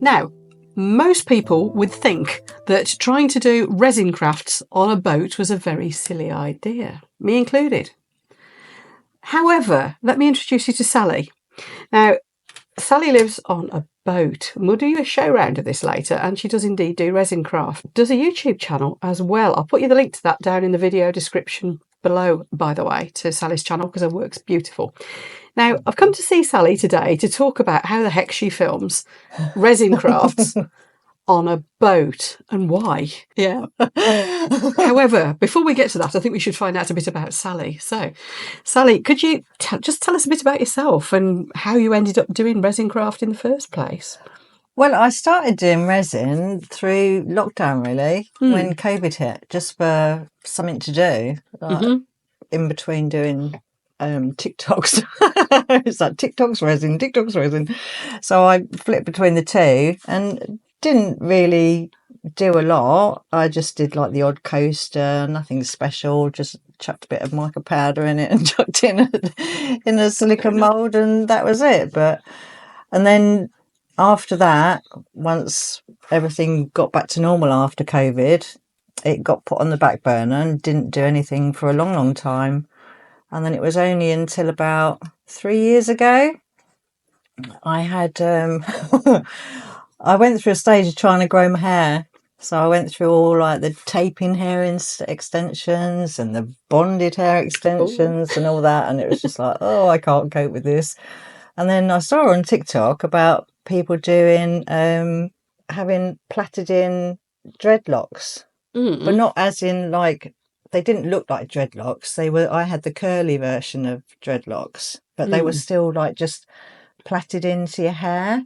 Now, most people would think that trying to do resin crafts on a boat was a very silly idea, me included. However, let me introduce you to Sally. Now, Sally lives on a boat, and we'll do a show round of this later, and she does indeed do resin craft. Does a YouTube channel as well. I'll put you the link to that down in the video description below, by the way, to Sally's channel, because her work's beautiful. Now, I've come to see Sally today to talk about how the heck she films resin crafts on a boat and why. Yeah. However, before we get to that, I think we should find out a bit about Sally. So, Sally, could you just tell us a bit about yourself and how you ended up doing resin craft in the first place? Well, I started doing resin through lockdown, really, when COVID hit, just for something to do, like in between doing TikToks. It's like TikToks resin. So I flipped between the two and didn't really do a lot. I just did like the odd coaster, nothing special, just chucked a bit of mica powder in it and chucked it in a silicone mould, and that was it. And then after that, once everything got back to normal after COVID, it got put on the back burner and didn't do anything for a long, long time. And then it was only until about 3 years ago, I had, I went through a stage of trying to grow my hair. So I went through all like the taping hair extensions and the bonded hair extensions and all that. And it was just like, oh, I can't cope with this. And then I saw on TikTok about people doing, having plaited in dreadlocks, but not as in like, they didn't look like dreadlocks. I had the curly version of dreadlocks, but they were still like just plaited into your hair.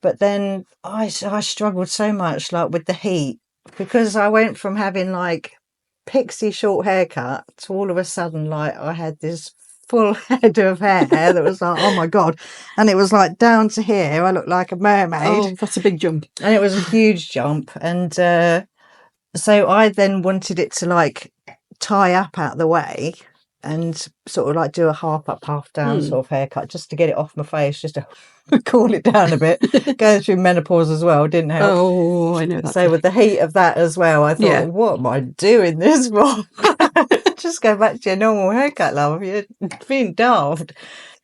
But then I struggled so much like with the heat, because I went from having like pixie short haircut to all of a sudden like I had this full head of hair that was like, oh my God. And it was like down to here. I looked like a mermaid. Oh, that's a big jump. And it was a huge jump. And so I then wanted it to like tie up out the way and sort of like do a half up, half down sort of haircut, just to get it off my face, just to cool it down a bit. Going through menopause as well didn't help. Oh, I know that. So with the heat of that as well, I thought, what am I doing this for? Just go back to your normal haircut, love. You're being daft.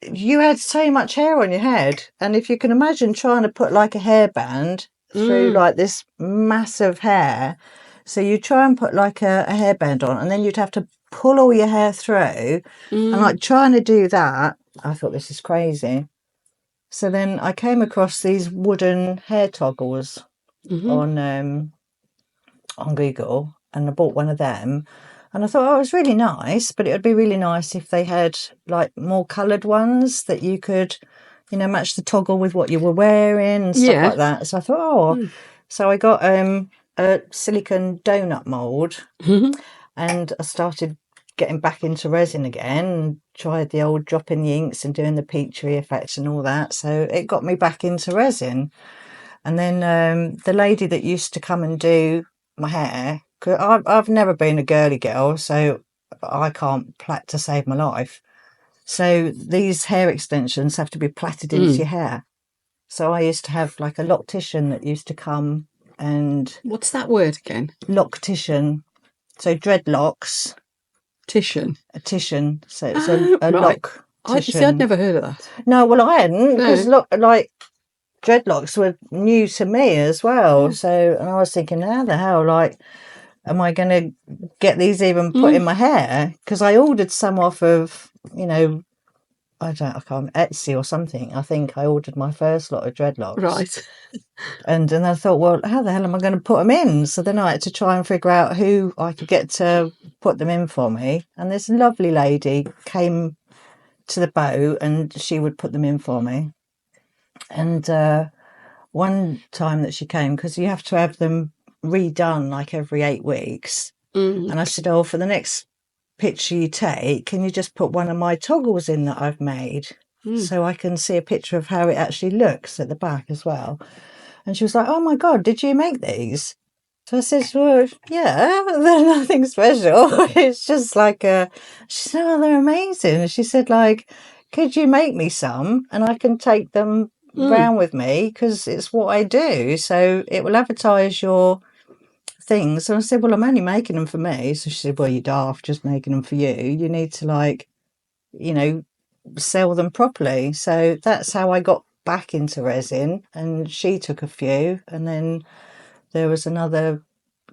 You had so much hair on your head, and if you can imagine trying to put like a hairband through like this massive hair, so you try and put like a hairband on, and then you'd have to pull all your hair through, and like trying to do that, I thought, this is crazy. So then I came across these wooden hair toggles on Google, and I bought one of them. And I thought, oh, it was really nice, but it would be really nice if they had like more coloured ones that you could, you know, match the toggle with what you were wearing and stuff like that. So I thought, oh, so I got a silicone donut mould, and I started getting back into resin again and tried the old dropping the inks and doing the Petri effects and all that. So it got me back into resin. And then the lady that used to come and do my hair, because I've never been a girly girl, so I can't plait to save my life. So these hair extensions have to be plaited into your hair. So I used to have like a loctician that used to come and... What's that word again? Loctician. So dreadlocks. Titian. A titian. So it's a lock. See, I'd never heard of that. No, well, I hadn't, because like dreadlocks were new to me as well. So, and I was thinking, how the hell, like, am I going to get these even put in my hair? Because I ordered some off of, you know, I can't, Etsy or something. I think I ordered my first lot of dreadlocks. Right. And then I thought, well, how the hell am I going to put them in? So then I had to try and figure out who I could get to put them in for me. And this lovely lady came to the boat and she would put them in for me. And one time that she came, because you have to have them redone like every 8 weeks. And I said, oh, for the next picture you take, can you just put one of my toggles in that I've made so I can see a picture of how it actually looks at the back as well? And she was like, oh my God, did you make these? So I said, well, yeah, they're nothing special. It's just like she said, oh, they're amazing. And she said, like, could you make me some and I can take them round with me because it's what I do. So it will advertise your things. So I said, well, I'm only making them for me. So she said, well, you're daft just making them for you. You need to, like, you know, sell them properly. So that's how I got back into resin, and she took a few, and then there was another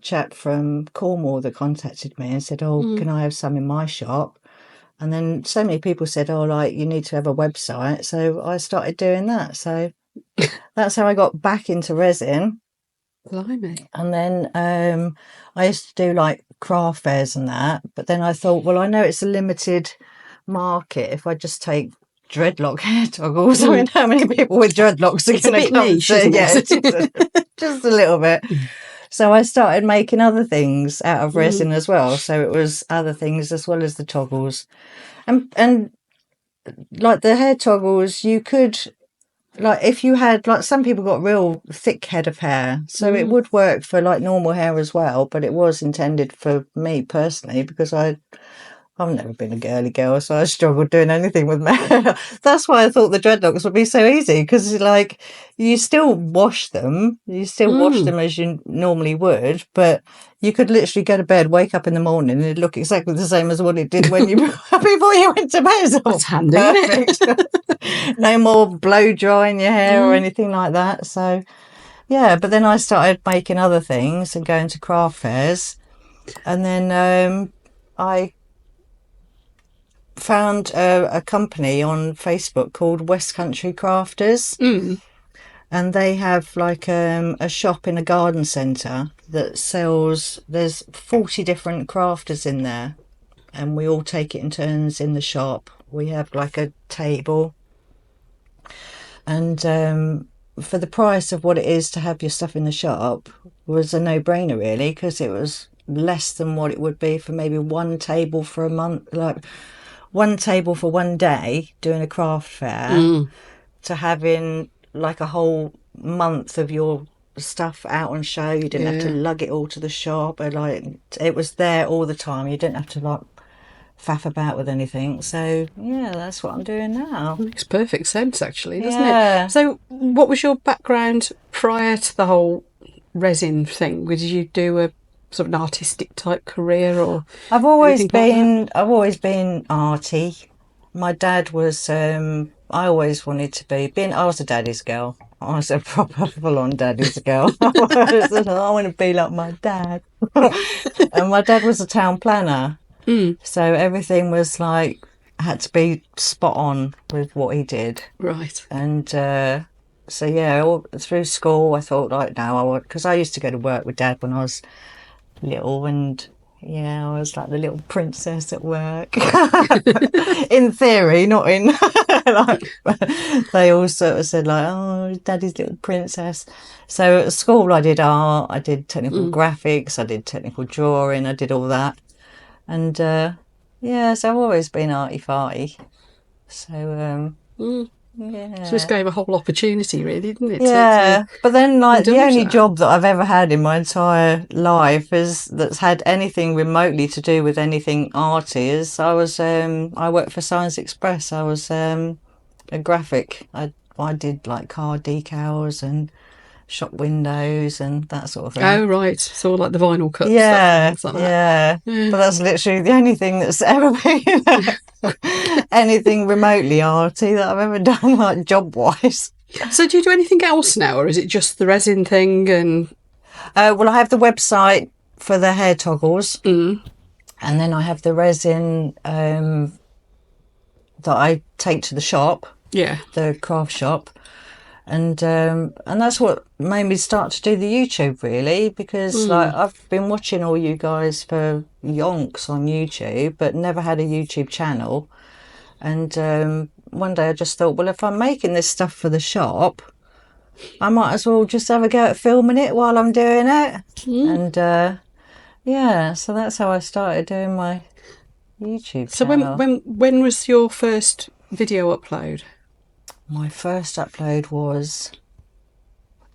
chap from Cornwall that contacted me and said, oh, can I have some in my shop? And then so many people said, oh, like, you need to have a website. So I started doing that. So that's how I got back into resin. Blimey. And then I used to do like craft fairs and that, but then I thought, well, I know it's a limited market if I just take dreadlock hair toggles. I mean, how many people with dreadlocks are going to come niche, to? isn't Yeah, it? just a little bit. So I started making other things out of resin as well. So it was other things as well as the toggles, and like the hair toggles, you could. Like if you had, like, some people got real thick head of hair, so it would work for like normal hair as well, but it was intended for me personally because I've never been a girly girl, so I struggled doing anything with my hair. That's why I thought the dreadlocks would be so easy, because like you still wash them as you normally would, but you could literally go to bed, wake up in the morning, and it'd look exactly the same as what it did when you before you went to bed. That's handy, isn't it? No more blow drying your hair or anything like that. So yeah, but then I started making other things and going to craft fairs, and then I found a company on Facebook called West Country Crafters, and they have like a shop in a garden centre that sells. There's 40 different crafters in there, and we all take it in turns in the shop. We have like a table, and for the price of what it is to have your stuff in the shop was a no-brainer really, because it was less than what it would be for maybe one table for a month, like one table for one day doing a craft fair, to having like a whole month of your stuff out on show. You didn't have to lug it all to the shop, and like it was there all the time. You didn't have to like faff about with anything. So yeah, that's what I'm doing now. Makes perfect sense, actually, doesn't it? So what was your background prior to the whole resin thing? Did you do a sort of an artistic type career, or I've always been arty. My dad was I always wanted to be I was a daddy's girl. I was a proper full-on daddy's girl. I want to be like my dad. And my dad was a town planner, so everything was like had to be spot on with what he did. Right. And so yeah, all through school I thought, like, no, I want, because I used to go to work with Dad when I was little, and yeah, I was like the little princess at work. In theory, not in like, they all sort of said like, oh, Daddy's little princess. So at school I did art, I did technical graphics, I did technical drawing, I did all that. And yeah, so I've always been arty-farty. So yeah. So this gave a whole opportunity, really, didn't it? Yeah, but then like the only that. job that I've ever had in my entire life that's had anything remotely to do with anything arty is I worked for Science Express. I was a graphic. I did like car decals and shop windows and that sort of thing. Oh right, so like the vinyl cuts. Yeah, like that. Yeah. But that's literally the only thing that's ever been anything remotely arty that I've ever done, like job wise. So do you do anything else now, or is it just the resin thing? And well, I have the website for the hair toggles, and then I have the resin that I take to the shop. Yeah, the craft shop. And that's what made me start to do the YouTube, really, because like I've been watching all you guys for yonks on YouTube, but never had a YouTube channel. And one day I just thought, well, if I'm making this stuff for the shop, I might as well just have a go at filming it while I'm doing it. And yeah, so that's how I started doing my YouTube channel. So when was your first video upload? My first upload was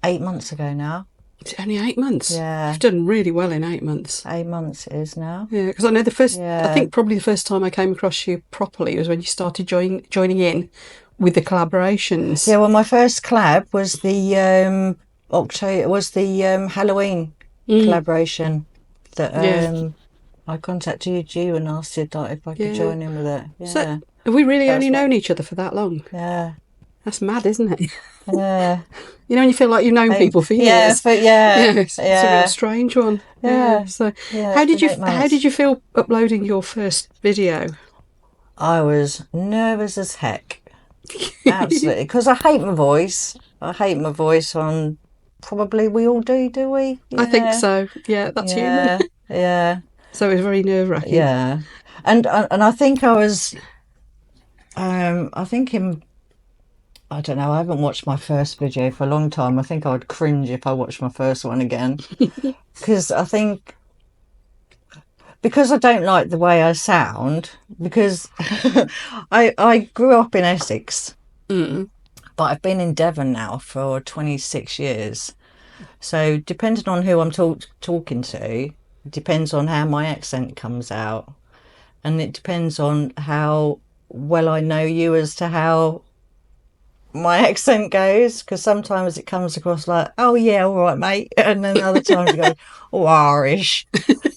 8 months ago now. It's only 8 months? Yeah. You've done really well in 8 months. 8 months it is now. Yeah, because I know I think probably the first time I came across you properly was when you started joining in with the collaborations. Yeah, well, my first collab was the Halloween collaboration that I contacted you and asked you if I could join in with it. Yeah. So have we really only known each other for that long? Yeah. That's mad, isn't it? Yeah. You know, when you feel like you've known people for years. It's a real strange one. Yeah. So how did you feel uploading your first video? I was nervous as heck. Absolutely, because I hate my voice. I hate my voice on. Probably we all do we? Yeah. I think so. Yeah, that's human. Yeah. So it was very nerve-wracking. Yeah, and I think I was. I think I don't know. I haven't watched my first video for a long time. I think I would cringe if I watched my first one again, because I think. Because I don't like the way I sound, because I grew up in Essex, but I've been in Devon now for 26 years. So depending on who I'm talking to, depends on how my accent comes out. And it depends on how well I know you as to how my accent goes, because sometimes it comes across like, oh yeah, all right mate, and then other times it goes, oh Irish.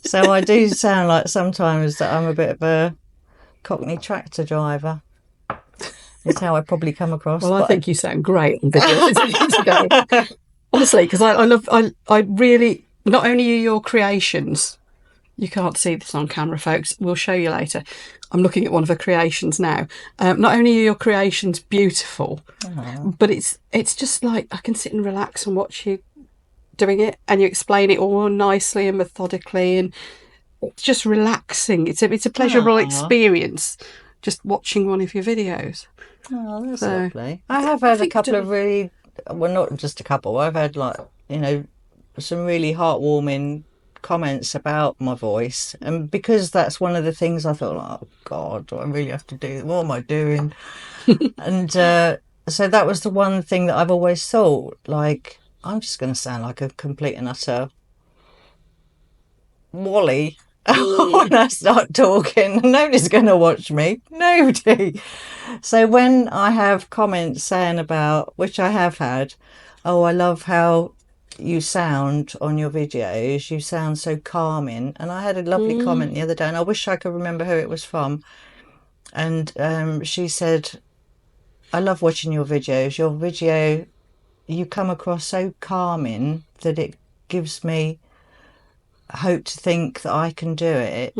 So I do sound like sometimes that I'm a bit of a Cockney tractor driver. Is how I probably come across. Well, I think you sound great on video. Honestly, because I really, not only are your creations, you can't see this on camera, folks, we'll show you later. I'm looking at one of her creations now. Not only are your creations beautiful, but it's just like I can sit and relax and watch you doing it, and you explain it all nicely and methodically, and it's just relaxing. It's a pleasurable experience just watching one of your videos. Oh, that's lovely. I have had a couple of really, well, not just a couple. I've had some really heartwarming comments about my voice, and because that's one of the things I thought, oh God, do I really have to do? What am I doing? And so that was the one thing that I've always thought, like, I'm just going to sound like a complete and utter Wally when I start talking. Nobody's going to watch me. Nobody. So when I have comments saying about, which I have had, oh, I love how you sound on your videos. You sound so calming. And I had a lovely comment the other day, and I wish I could remember who it was from. And she said, I love watching your videos. Your video, you come across so calming that it gives me hope to think that I can do it.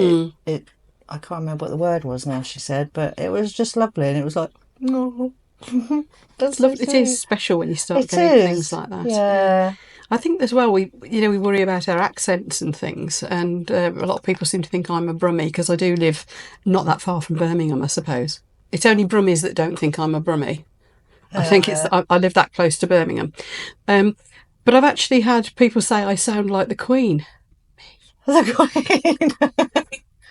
It I can't remember what the word was now, she said, but it was just lovely, and it was like, no. That's lovely. It is special when you start getting things like that. Yeah. I think as well, we worry about our accents and things, and a lot of people seem to think I'm a Brummie because I do live not that far from Birmingham, I suppose. It's only Brummies that don't think I'm a Brummie. I think I live that close to Birmingham. But I've actually had people say I sound like the Queen. The Queen?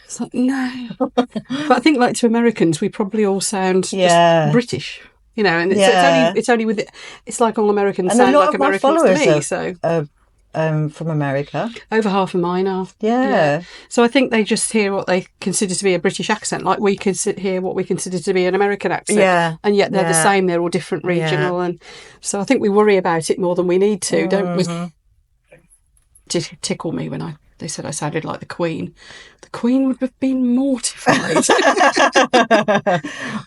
It's like, no. But I think, like, to Americans, we probably all sound just British. You know, and it's only with it. It's like all Americans and sound like Americans to me. From America, over half of mine are. Yeah. So I think they just hear what they consider to be a British accent, like we could hear what we consider to be an American accent. Yeah. And yet they're the same. They're all different regional, and so I think we worry about it more than we need to, don't we? It tickle me when they said I sounded like the Queen. The Queen would have been mortified.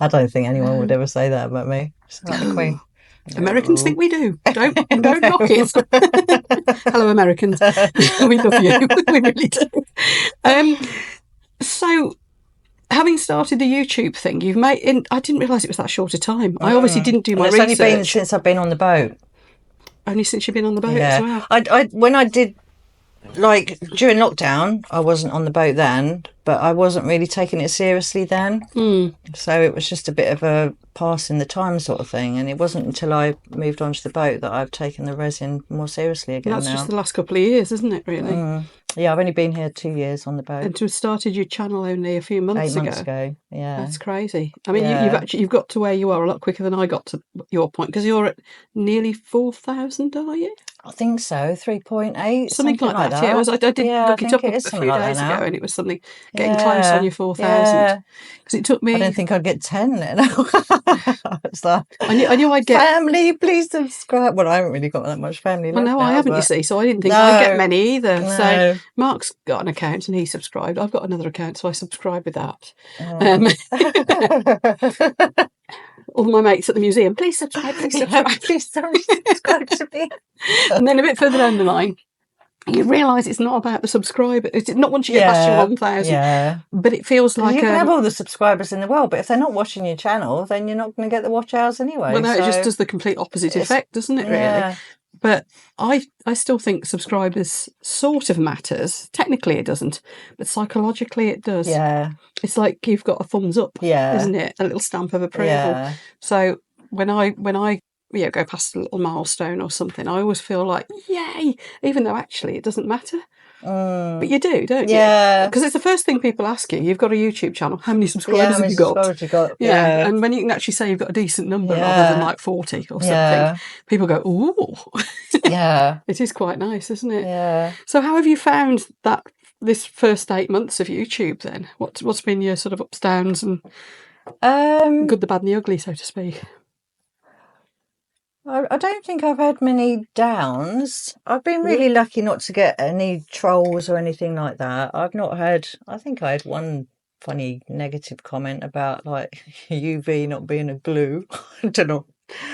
I don't think anyone would ever say that about me. Like the Queen. Americans think we do. Don't knock it. Hello, Americans. We love you. We really do. So, having started the YouTube thing, you've made. I didn't realise it was that short a time. I obviously didn't do my research. It's only been since I've been on the boat. Only since you've been on the boat as well. When I did, like, during lockdown, I wasn't on the boat then, but I wasn't really taking it seriously then. So it was just a bit of a pass in the time sort of thing, and it wasn't until I moved onto the boat that I've taken the resin more seriously again. That's just the last couple of years, isn't it, really? Yeah, I've only been here 2 years on the boat. And to have started your channel only a few months ago. 8 months ago, yeah. That's crazy. I mean, you've got to where you are a lot quicker than I got to your point, because you're at nearly 4,000, are you? I think so, 3.8, something like that. Yeah, it was. I did look it up a few days ago, and it was something getting close on your 4,000. Because it took me. I didn't think I'd get 10. It's like, I knew I'd get family. Please subscribe. Well, I haven't really got that much family left. Well, no, now, I haven't. You see, so I didn't think I'd get many either. No. So Mark's got an account and he subscribed. I've got another account, so I subscribe with that. All my mates at the museum, please subscribe, please subscribe. Please subscribe to me. And then a bit further down the line, you realise it's not about the subscriber. It's not once you get past your 1,000. But it feels like you can have all the subscribers in the world, but if they're not watching your channel, then you're not going to get the watch hours anyway. Well, no, it just does the complete opposite effect, doesn't it, really? But I still think subscribers sort of matters. Technically it doesn't, but psychologically it does. Yeah. It's like you've got a thumbs up, isn't it? A little stamp of approval. Yeah. So when I go past a little milestone or something, I always feel like, yay, even though actually it doesn't matter. But you do, don't you? Yeah. Because it's the first thing people ask you. You've got a YouTube channel. How many subscribers have you got? Yeah. And when you can actually say you've got a decent number rather than like 40 or something, people go, ooh. Yeah. It is quite nice, isn't it? Yeah. So how have you found this first 8 months of YouTube then? What's been your sort of ups, downs and good, the bad and the ugly, so to speak? I don't think I've had many downs. I've been really lucky not to get any trolls or anything like that. I've not had, I think I had one funny negative comment about like UV not being a glue. I don't know.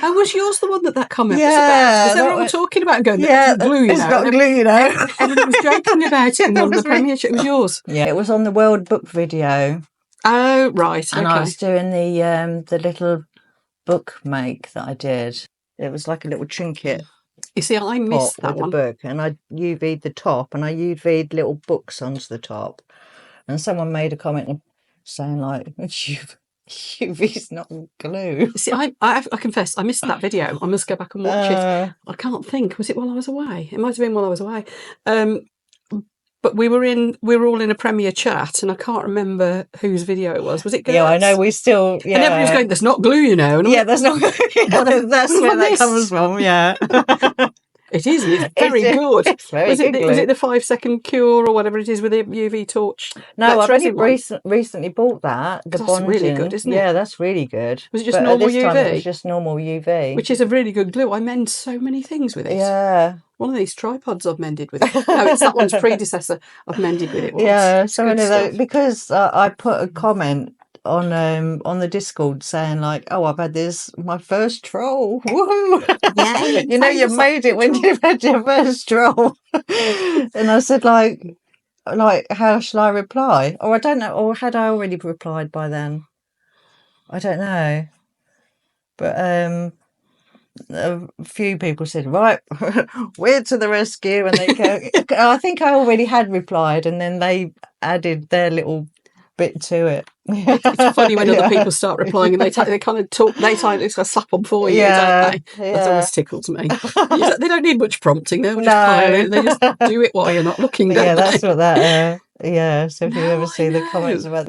Oh, was yours the one that comment was about? Because everyone were talking about going, it's glue, it's not glue, you know. Everyone was joking about it on the premiership. It was yours. Yeah, it was on the World Book video. Oh, right. And I was doing the little book make that I did. It was like a little trinket. You see, I missed that one. The book, and I UV'd the top, and I UV'd little books onto the top. And someone made a comment saying like, UV's not glue. See, I confess, I missed that video. I must go back and watch it. I can't think. Was it while I was away? It might have been while I was away. But we were all in a Premiere chat, and I can't remember whose video it was. Was it Gert's? Yeah, I know. We still. Yeah. And everybody was going, "There's not glue, you know." And there's not. That's where that comes from. Yeah. It is. It's very good. It's very good. Was it the 5-second cure or whatever it is with the UV torch? No, I've only recently bought that. That's really good, isn't it? Yeah, that's really good. Was it just normal UV? Time it was just normal UV. Which is a really good glue. I mend so many things with it. Yeah. One of these tripods I've mended with it. No, it's that one's predecessor I've mended with it once. Yeah, so anyway, because I put a comment on the Discord saying like, oh, I've had my first troll. Woohoo! Yeah, you know you made it when you've had your first troll. And I said like how shall I reply? Or I don't know, or had I already replied by then? I don't know. But a few people said, right, we're to the rescue, and they go. I think I already had replied, and then they added their little bit to it. It's funny when other people start replying and they kind of talk, they kind of slap on for you, don't they? That always tickles me. They don't need much prompting, they'll just pile it, they just do it while you're not looking, don't they? That's what that so if you ever see the comments about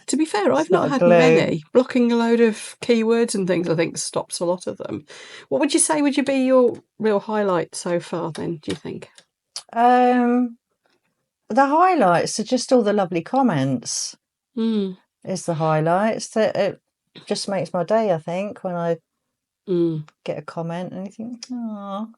to be fair, I've not had many. Blocking a load of keywords and things, I think, stops a lot of them. What would you say would be your real highlight so far then, do you think? The highlights are just all the lovely comments. Is the highlights. That it just makes my day, I think, when I get a comment and you think, oh.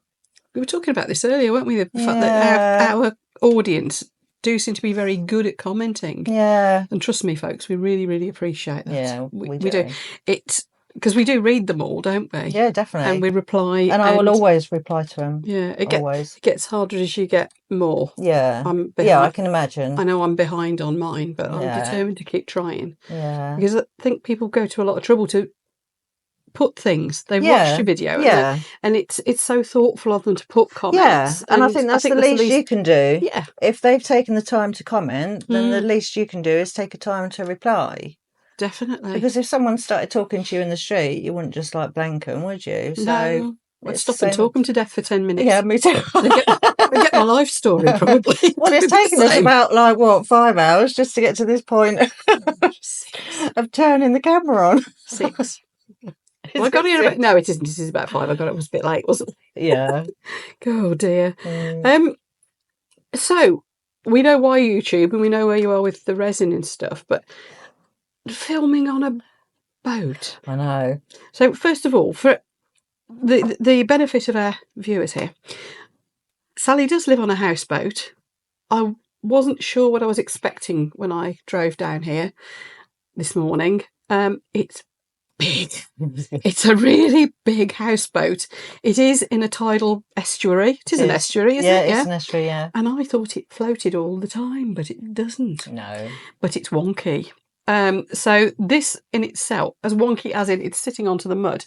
We were talking about this earlier, weren't we? The fact that our audience do seem to be very good at commenting. Yeah. And trust me, folks, we really, really appreciate that. Yeah, we do. It's because we do read them all, don't we? Yeah, definitely. And we reply. And I will always reply to them. Yeah, it gets harder as you get more. Yeah. I can imagine. I know I'm behind on mine, but I'm determined to keep trying. Yeah. Because I think people go to a lot of trouble to put things. They've watched your video. Yeah. And it's so thoughtful of them to put comments. Yeah. And I think that's the least you can do. Yeah. If they've taken the time to comment, then the least you can do is take a time to reply. Definitely. Because if someone started talking to you in the street, you wouldn't just like blank them, would you? So no. I'd stop and talk them to death for 10 minutes. Yeah, me too. I get my life story, probably. Well, it's taken us about, 5 hours just to get to this point of turning the camera on. 6. I got here about... No, it isn't. This is about 5. I got it was a bit late, wasn't it? Yeah. Oh, dear. So, we know why YouTube and we know where you are with the resin and stuff, but filming on a boat. I know. So, first of all, for the benefit of our viewers here, Sally does live on a houseboat. I wasn't sure what I was expecting when I drove down here this morning. It's big. It's a really big houseboat. It is in a tidal estuary. It is an estuary, isn't it? Yeah, it's an estuary, yeah. And I thought it floated all the time, but it doesn't. No. But it's wonky. So this in itself, as wonky as it's sitting onto the mud,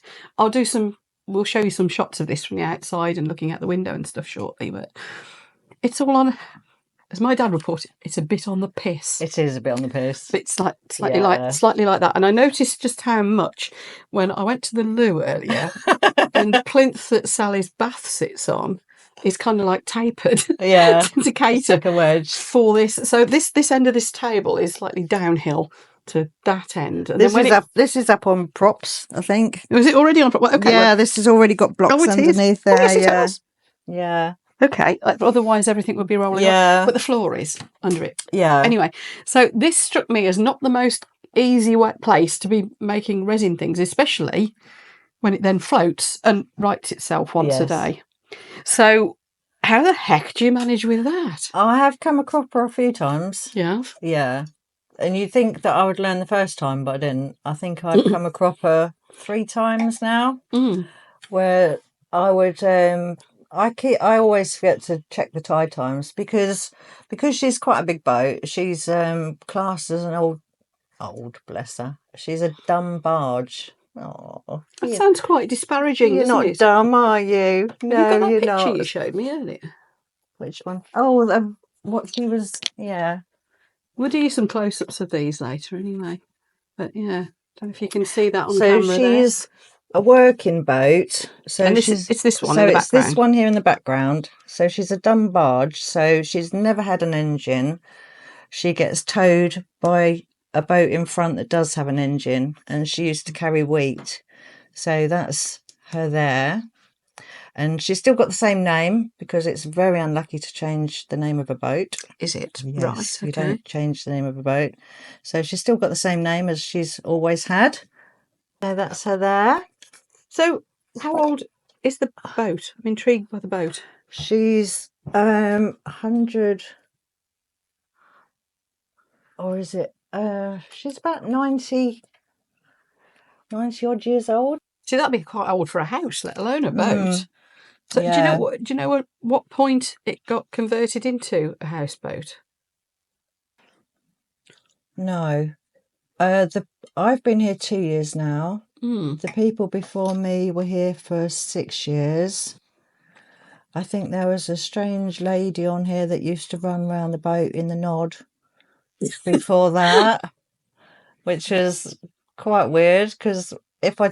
we'll show you some shots of this from the outside and looking out the window and stuff shortly, but it's all on... As my dad reported, it's a bit on the piss. It is a bit on the piss. It's slightly like that. And I noticed just how much when I went to the loo earlier, and the plinth that Sally's bath sits on is kind of like tapered. Yeah, to cater like a wedge for this. So this end of this table is slightly downhill to that end. And this is up on props, I think. Was it already on props? Okay. Yeah, this has already got blocks underneath there. Yes, it has. Yeah. Okay, otherwise everything would be rolling off. But the floor is under it. Yeah. Anyway, so this struck me as not the most easy place to be making resin things, especially when it then floats and rights itself once a day. So how the heck do you manage with that? I have come across her a few times. Yeah? Yeah. And you'd think that I would learn the first time, but I didn't. I think I've come across her 3 times now, where I would... I always forget to check the tide times because she's quite a big boat. She's classed as an old, bless her. She's a dumb barge. Oh, that sounds quite disparaging. You're not dumb, are you? No, you're not. Picture you showed me earlier. Which one? Oh, what she was. Yeah. We'll do some close-ups of these later, anyway. But yeah, don't know if you can see that on camera. So she's a working boat. So and it's this one. So in the it's this one here in the background. So she's a dumb barge. So she's never had an engine. She gets towed by a boat in front that does have an engine, and she used to carry wheat. So that's her there. And she's still got the same name because it's very unlucky to change the name of a boat. Is it? Yes, right. You don't change the name of a boat. So she's still got the same name as she's always had. So that's her there. So how old is the boat? I'm intrigued by the boat. She's 100, or is it? She's about 90 odd years old. See, that'd be quite old for a house, let alone a boat. So do you know what point it got converted into a houseboat? No. I've been here 2 years now. The people before me were here for 6 years. I think there was a strange lady on here that used to run around the boat in the nod before that, which is quite weird because if I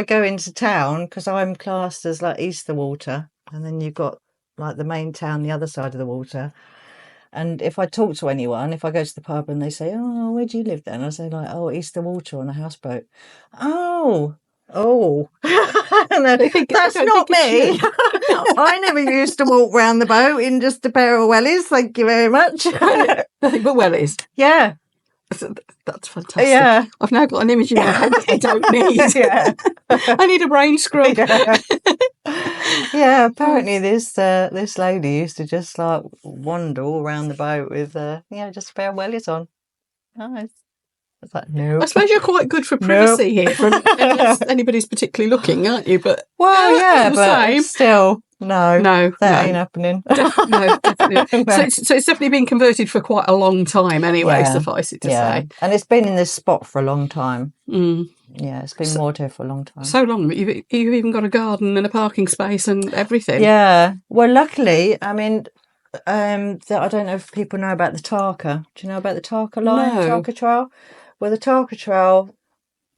go into town, because I'm classed as like East the water, and then you've got like the main town the other side of the water. And if I talk to anyone, if I go to the pub and they say, "Oh, where do you live then?" I say like, "Oh, East the water on a houseboat." Oh. No, that's not me. I never used to walk round the boat in just a pair of wellies. Thank you very much. Nothing but wellies. Yeah. That's fantastic. Yeah. I've now got an image in my head that I don't need. Yeah. I need a brain scrub. Yeah, apparently this lady used to just like wander all around the boat with just a pair of wellies on. Nice. I was like, no. I suppose you're quite good for privacy here, unless anybody's particularly looking, aren't you? But but same. Still, no, that ain't happening. No, definitely. No. So it's definitely been converted for quite a long time, anyway. Suffice it to say, and it's been in this spot for a long time. Mm. Yeah, it's been moored here for a long time. So long that you've even got a garden and a parking space and everything. Yeah. Well, luckily, I mean, I don't know if people know about the Tarka. Do you know about the Tarka line? No. Tarka Trail? Well, the Tarka Trail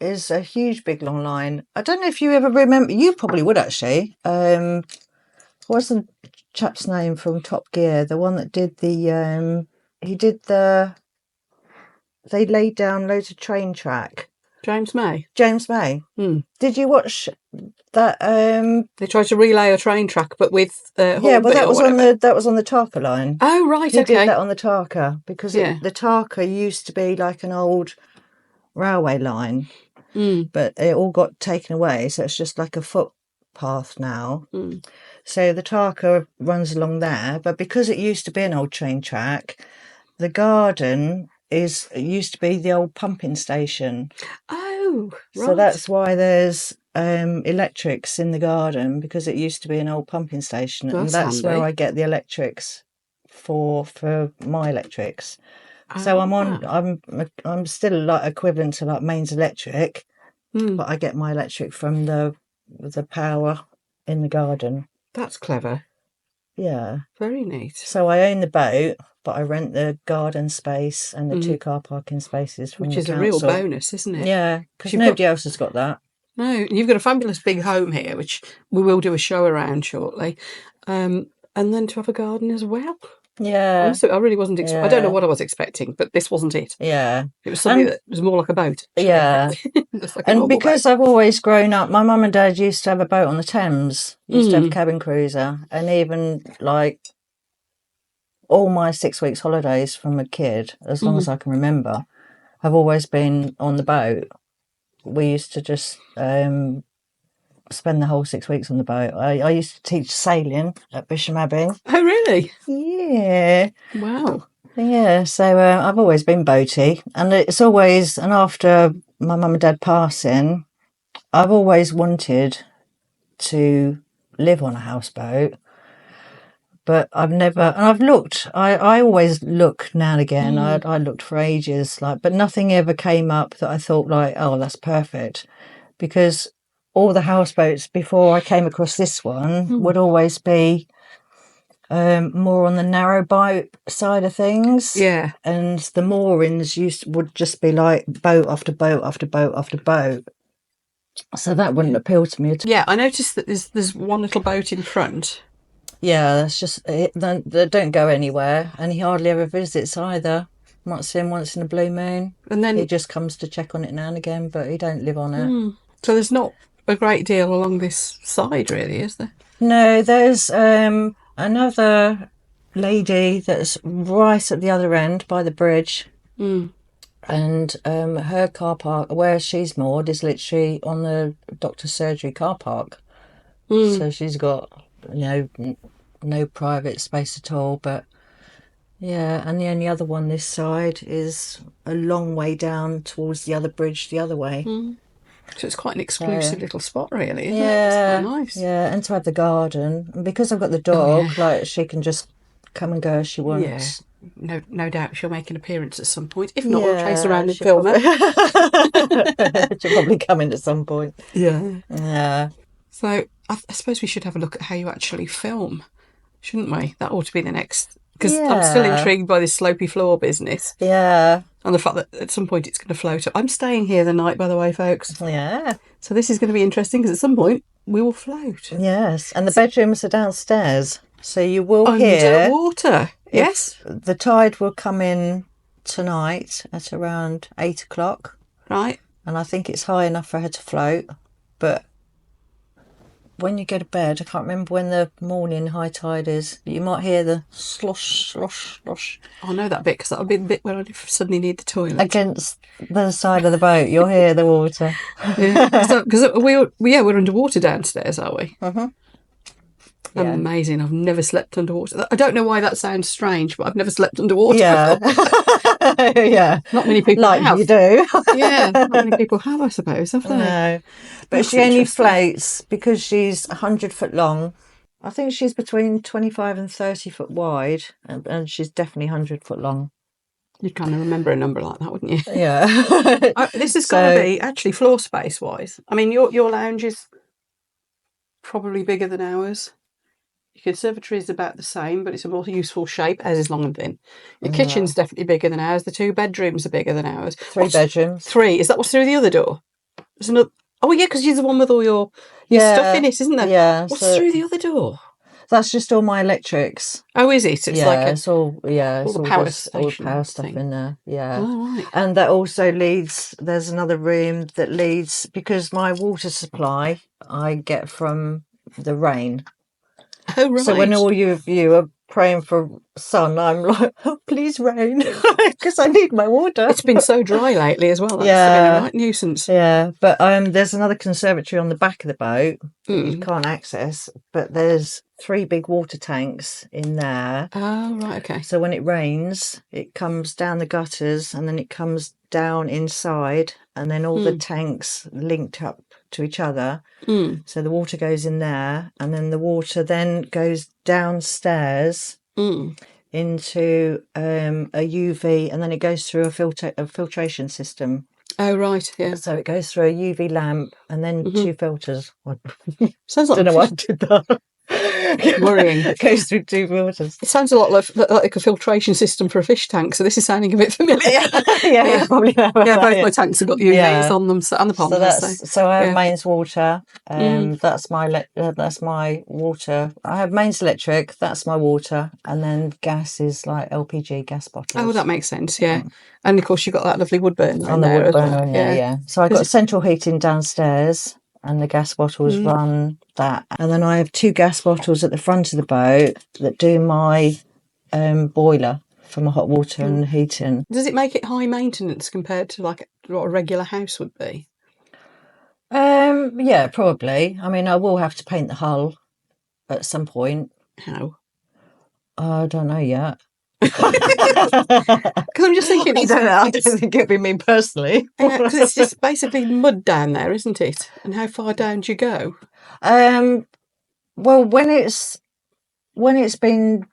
is a huge, big, long line. I don't know if you ever remember. You probably would, actually. What's the chap's name from Top Gear? The one that did they laid down loads of train track. James May. James May. Hmm. Did you watch that? They tried to relay a train track, but with yeah, well, that was on the Tarka line. Oh, right, he okay. did that on the Tarka because the Tarka used to be like an old railway line, but it all got taken away, so it's just like a footpath now. So the Tarka runs along there, but because it used to be an old train track, the garden used to be the old pumping station. Oh, right. So that's why there's electrics in the garden, because it used to be an old pumping station, and that's handy. where I get the electrics for my electrics. So I'm still like equivalent to like mains electric, but I get my electric from the power in the garden. That's clever. Yeah, very neat. So I own the boat, but I rent the garden space and the 2 car parking spaces from Which the is council. A real bonus, isn't it? Yeah, because nobody else has got that. No, you've got a fabulous big home here, which we will do a show around shortly, and then to have a garden as well. Yeah, honestly, I really wasn't. I don't know what I was expecting, but this wasn't it. Yeah, it was something that was more like a boat. Yeah, like and because boat. I've always grown up, my mum and dad used to have a boat on the Thames. Used to have a cabin cruiser, and even like all my 6 weeks holidays from a kid, as long as I can remember, have always been on the boat. We used to just spend the whole 6 weeks on the boat. I used to teach sailing at Bisham Abbey. Oh, really? Yeah. Wow. Yeah, so I've always been boaty, and it's always, and after my mum and dad passing, I've always wanted to live on a houseboat, but I've never, and I've looked, I always look now and again, I looked for ages, but nothing ever came up that I thought like, oh, that's perfect, because all the houseboats before I came across this one would always be more on the narrow boat side of things. Yeah. And the moorings would just be like boat after boat after boat after boat. So that wouldn't appeal to me at all. Yeah, I noticed that there's one little boat in front. Yeah, that's just it. They don't go anywhere, and he hardly ever visits either. Might see him once in a blue moon, and then he just comes to check on it now and again, but he don't live on it. So there's not a great deal along this side, really, is there? No, there's another lady that's right at the other end by the bridge, and her car park where she's moored is literally on the doctor's surgery car park. So she's got no private space at all. But yeah, and the only other one this side is a long way down towards the other bridge the other way. So it's quite an exclusive little spot, really, isn't it? It's quite nice. Yeah, and to have the garden, and because I've got the dog, like she can just come and go as she wants. Yeah. No doubt she'll make an appearance at some point. If not, we'll chase around and film her. She'll probably come in at some point. Yeah. So I suppose we should have a look at how you actually film, shouldn't we? That ought to be the next, because I'm still intrigued by this slopey floor business. Yeah. And the fact that at some point it's going to float up. I'm staying here the night, by the way, folks. Yeah. So this is going to be interesting, because at some point we will float. Yes, and the bedrooms are downstairs, so you will hear underwater. Yes. The tide will come in tonight at around 8 o'clock. Right. And I think it's high enough for her to float, but when you go to bed, I can't remember when the morning high tide is, but you might hear the slosh, slosh, slosh. I know that bit, because that'll be the bit where I suddenly need the toilet. Against the side of the boat, you'll hear the water. Yeah, because we're underwater downstairs, are we? Mm-hmm. Yeah. Amazing. I've never slept underwater. I don't know why that sounds strange, but I've never slept underwater. Yeah. Yeah. Not many people have. You do. Yeah, not many people have, I suppose, have they? No. But she only floats because she's 100 foot long. I think she's between 25 and 30 foot wide, and she's definitely 100 foot long. You'd kind of remember a number like that, wouldn't you? Yeah. This is going to be, actually, floor space-wise. I mean, your lounge is probably bigger than ours. Your conservatory is about the same, but it's a more useful shape, as is long and thin. Your kitchen's definitely bigger than ours. The 2 bedrooms are bigger than ours. 3 bedrooms. 3. Is that what's through the other door? There's another. Oh, yeah, because you're the one with all your stuff in it, isn't there? Yeah. What's through the other door? That's just all my electrics. Oh, is it? It's like it's all all the power all the power stuff thing in there. Yeah. Oh, right. And that also leads. There's another room that leads because my water supply I get from the rain. Oh, right. So when all of you are praying for sun, I'm like, oh, please rain, because I need my water. It's been so dry lately as well. That's been a right nuisance. Yeah, but there's another conservatory on the back of the boat that you can't access, but there's 3 big water tanks in there. Oh, right, okay. So when it rains, it comes down the gutters and then it comes down inside, and then all the tanks linked up to each other. So the water goes in there, and then the water then goes downstairs into a UV, and then it goes through a filtration system. Oh, right, yeah. So it goes through a UV lamp and then 2 filters. Sounds like... I don't know why I did that. Worrying. It goes through 2 filters. It sounds a lot like a filtration system for a fish tank, so this is sounding a bit familiar. Yeah, probably. Yeah, both my tanks have got UVs on them, and the ponds. So I have mains water. That's my water. I have mains electric. That's my water, and then gas is like LPG gas bottles. Oh, that makes sense. Yeah, and of course you've got that lovely wood burner on the wood burner. Yeah. So I've got central heating downstairs, and the gas bottles run that. And then I have 2 gas bottles at the front of the boat that do my boiler for my hot water and heating. Does it make it high maintenance compared to like what a regular house would be? Yeah, probably. I mean, I will have to paint the hull at some point. How? I don't know yet. Because I'm just thinking, I don't think it'd be me personally. Because it's just basically mud down there, isn't it? And how far down do you go? Well, when it's been,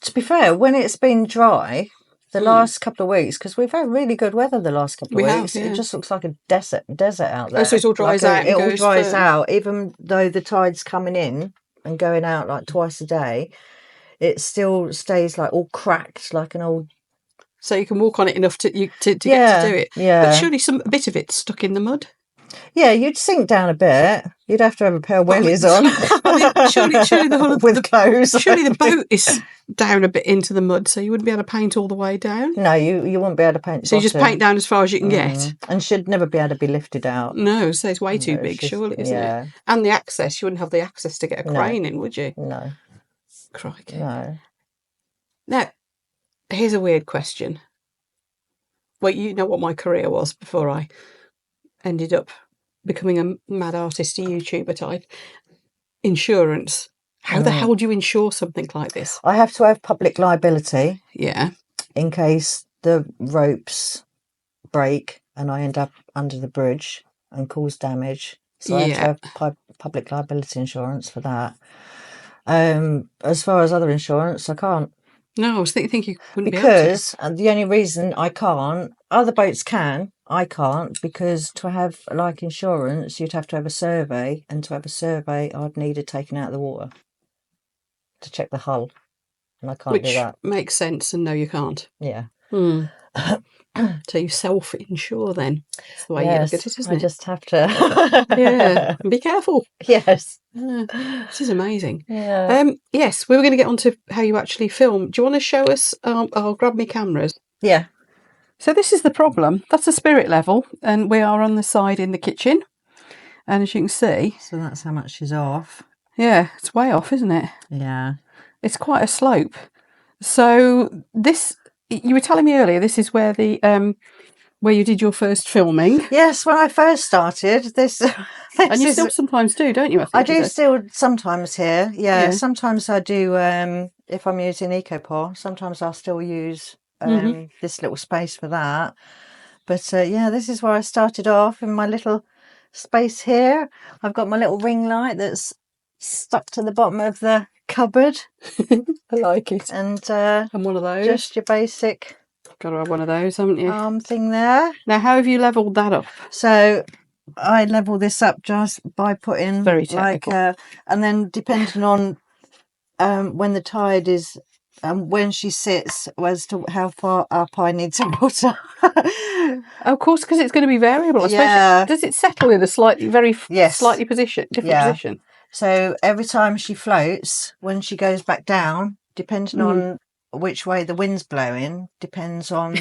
to be fair, when it's been dry, the last couple of weeks, because we've had really good weather the last couple of weeks, it just looks like a desert out there. Oh, so it all dries out. It all dries out, even though the tide's coming in and going out like twice a day. It still stays like all cracked, like an old. So you can walk on it enough to get to do it. Yeah. But surely a bit of it's stuck in the mud. Yeah, you'd sink down a bit. You'd have to have a pair of wellies on. Surely the whole of with clothes. Surely the boat is down a bit into the mud, so you wouldn't be able to paint all the way down. No, you won't be able to paint. So you just paint down as far as you can get, and should never be able to be lifted out. No, so it's way too big, surely, isn't it? And the access, you wouldn't have the access to get a crane in, would you? No. Crikey. No. Now, here's a weird question. Well, you know what my career was before I ended up becoming a mad artist, YouTuber type. Insurance. How the hell do you insure something like this? I have to have public liability. Yeah. In case the ropes break and I end up under the bridge and cause damage. So I have to have public liability insurance for that. As far as other insurance, I can't. No, I was thinking you wouldn't be able to. Because the only reason I can't, other boats can, I can't, because to have like insurance, you'd have to have a survey, and to have a survey, I'd need it taken out of the water to check the hull, and I can't do that. Which makes sense, and no, you can't. Yeah. So you self-insure then. That's the way you look at it, isn't it? I just have to. Yeah, and be careful. Yes. This is amazing. Yeah. Yes, we were going to get on to how you actually film. Do you want to show us? I'll grab my cameras. Yeah. So this is the problem. That's a spirit level, and we are on the side in the kitchen. And as you can see... So that's how much is off. Yeah, it's way off, isn't it? Yeah. It's quite a slope. So this... You were telling me earlier, this is where the where you did your first filming. Yes, when I first started, this and you still sometimes do, don't you? I do still sometimes here. Yeah, sometimes I do. If I'm using EcoPor, sometimes I'll still use this little space for that. But yeah, this is where I started off in my little space here. I've got my little ring light that's stuck to the bottom of the cupboard. I like it. And one of those. Just your basic. Got to have one of those, haven't you? Arm thing there. Now, how have you levelled that up? So I level this up just by putting very technical. And then depending on when the tide is. When she sits, as to how far up I need to put her. Of course, because it's going to be variable. Especially, does it settle in a slightly, slightly different position? So every time she floats, when she goes back down, depending on which way the wind's blowing, depends on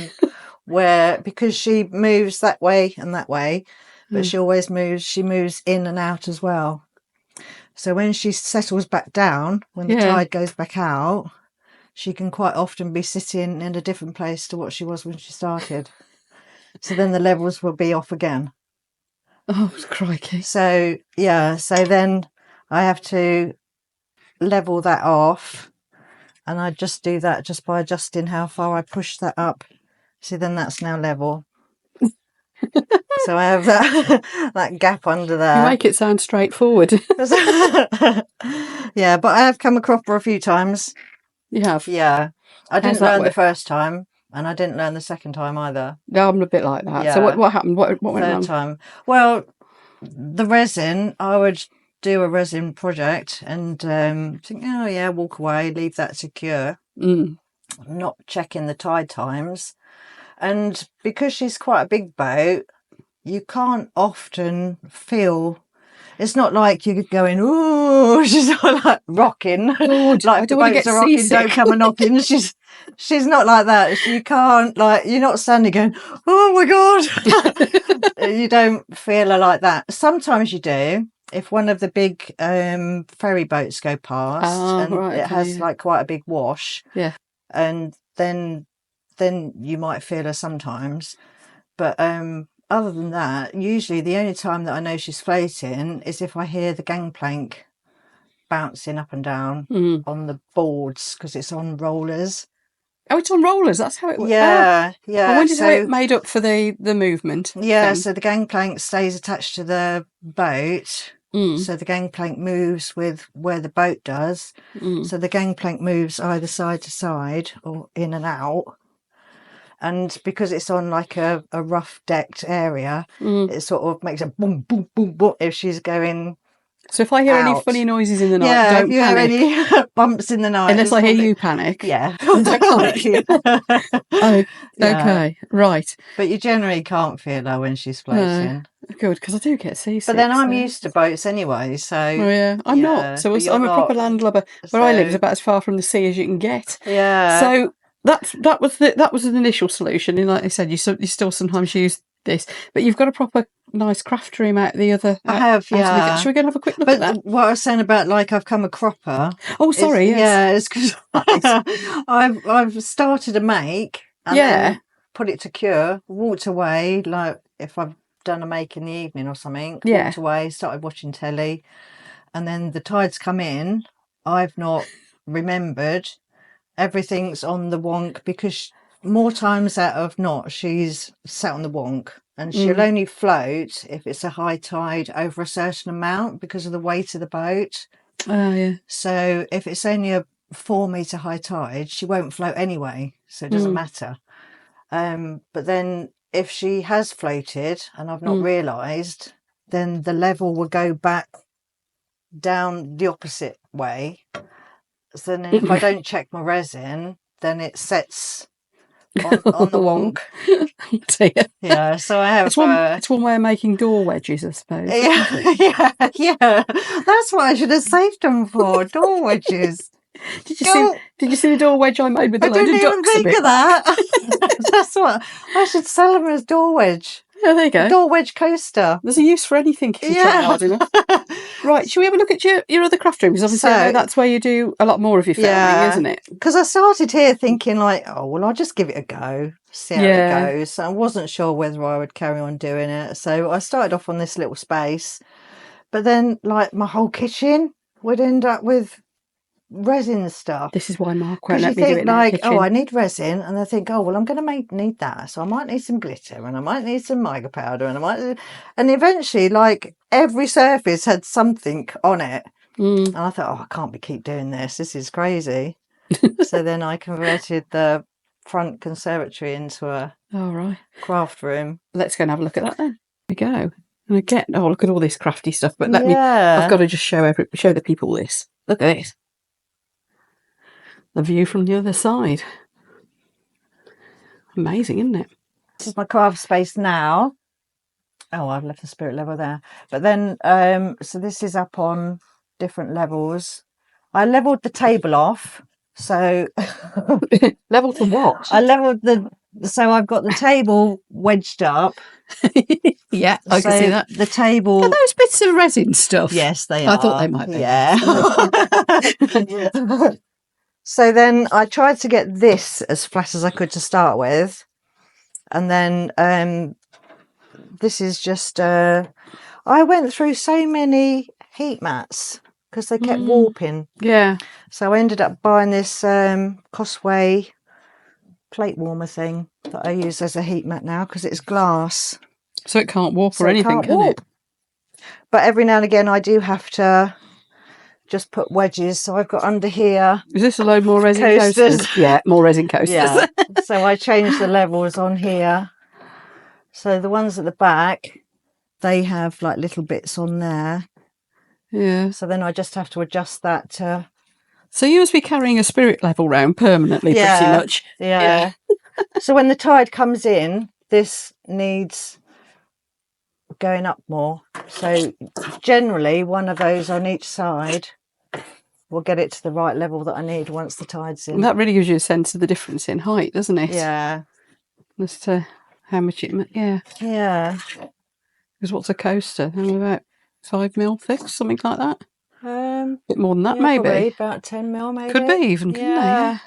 where, because she moves that way and that way, but she moves in and out as well. So when she settles back down, when the tide goes back out, she can quite often be sitting in a different place to what she was when she started. So then the levels will be off again. Oh, crikey. So, yeah, so then I have to level that off, and I just do that just by adjusting how far I push that up. See, then that's now level. So I have that gap under there. You make it sound straightforward. Yeah, but I have come across for a few times. You have? Yeah. I didn't learn the first time, and I didn't learn the second time either. No, I'm a bit like that. Yeah. So what happened? What went wrong? Third time. Well, the resin, I would do a resin project and think, oh yeah, walk away, leave that to cure. Not checking the tide times. And because she's quite a big boat, you can't often feel, it's not like you're going, ooh, she's not like rocking. God, like the boats are rocking, don't come and knocking. She's not like that. You can't, like, you're not standing going, oh my God. You don't feel her like that. Sometimes you do. If one of the big ferry boats go past it has like quite a big wash. Yeah. And then you might feel her sometimes. But other than that, usually the only time that I know she's floating is if I hear the gangplank bouncing up and down on the boards, because it's on rollers. Oh, it's on rollers. That's how it works. Yeah, yeah. I wondered how it made up for the movement. Yeah, so the gangplank stays attached to the boat. So the gangplank moves with where the boat does. So the gangplank moves either side to side or in and out. And because it's on like a rough decked area, it sort of makes a boom, boom, boom, boom if she's going. So if I hear any funny noises in the night, don't if you panic. hear any bumps in the night. Unless I hear you panic. Yeah. Don't panic. Oh, okay, right. But you generally can't feel her when she's floating. Good, because I do get seasick. But then I'm used to boats anyway, so... Oh, yeah, I'm not. So I'm a proper landlubber. Where I live is about as far from the sea as you can get. Yeah. So that was an initial solution. And like I said, you still sometimes use this, but you've got a proper nice craft room out the other. I have, yeah. Should we go and have a quick look at that? What I was saying about, like, I've come a cropper. Oh, sorry. Yes. Yeah, it's because I've started a make and then put it to cure, walked away, like if I've done a make in the evening or something, walked away, started watching telly, and then the tides come in. I've not remembered. Everything's on the wonk, because more times out of not, she's sat on the wonk, and she'll only float if it's a high tide over a certain amount because of the weight of the boat. Oh, yeah. So if it's only a 4 metre high tide, she won't float anyway, so it doesn't matter. But then if she has floated and I've not realised, then the level will go back down the opposite way. So then if I don't check my resin, then it sets on the wonk. Dear. Yeah, so I have... It's one way of making door wedges, I suppose. Yeah. That's what I should have saved them for, door wedges. Did you see the door wedge I made with a load of ducks? I didn't even think of that. That's what I should sell them as, door wedge. Yeah, there you go. Door wedge coaster. There's a use for anything if you try hard enough. Right, shall we have a look at your other craft room? Because obviously I know that's where you do a lot more of your filming, isn't it? Because I started here thinking like, oh, well, I'll just give it a go, see how it goes. So I wasn't sure whether I would carry on doing it. So I started off on this little space. But then, like, my whole kitchen would end up with resin stuff. This is why Mark won't let me do it in like, the kitchen. oh, I need resin, and I think, oh, well, I'm going to need that, so I might need some glitter, and I might need some mica powder, and eventually, like, every surface had something on it, and I thought, oh, I can't keep doing this. This is crazy. So then I converted the front conservatory into a craft room. Let's go and have a look at that then. Here we go. And again, oh, look at all this crafty stuff. But I've got to just show the people this. Look at this. The view from the other side. Amazing, isn't it? This is my craft space now. Oh, I've left the spirit level there. But then, so this is up on different levels. I levelled the table off. So level to what? I levelled so I've got the table wedged up. Yeah, I can see that. The table. Are those bits of resin stuff? Yes, they are. I thought they might be. Yeah. So then I tried to get this as flat as I could to start with. And then this is just, I went through so many heat mats because they kept warping. Yeah. So I ended up buying this Cosway plate warmer thing that I use as a heat mat now because it's glass. So it can't warp or anything, can it? But every now and again I do have to just put wedges. So I've got under here. Is this a load more resin coasters? Yeah, more resin coasters. Yeah. So I changed the levels on here. So the ones at the back, they have like little bits on there. Yeah. So then I just have to adjust that to... So you must be carrying a spirit level round permanently, pretty much. Yeah. So when the tide comes in, this needs going up more. So generally one of those on each side will get it to the right level that I need once the tide's in. And that really gives you a sense of the difference in height, doesn't it? Yeah. As to how much it... Yeah. Yeah. Because what's a coaster? Only about 5 mil thick, something like that? A bit more than that, yeah, maybe. Probably about 10 mil, maybe. Could be even, couldn't they?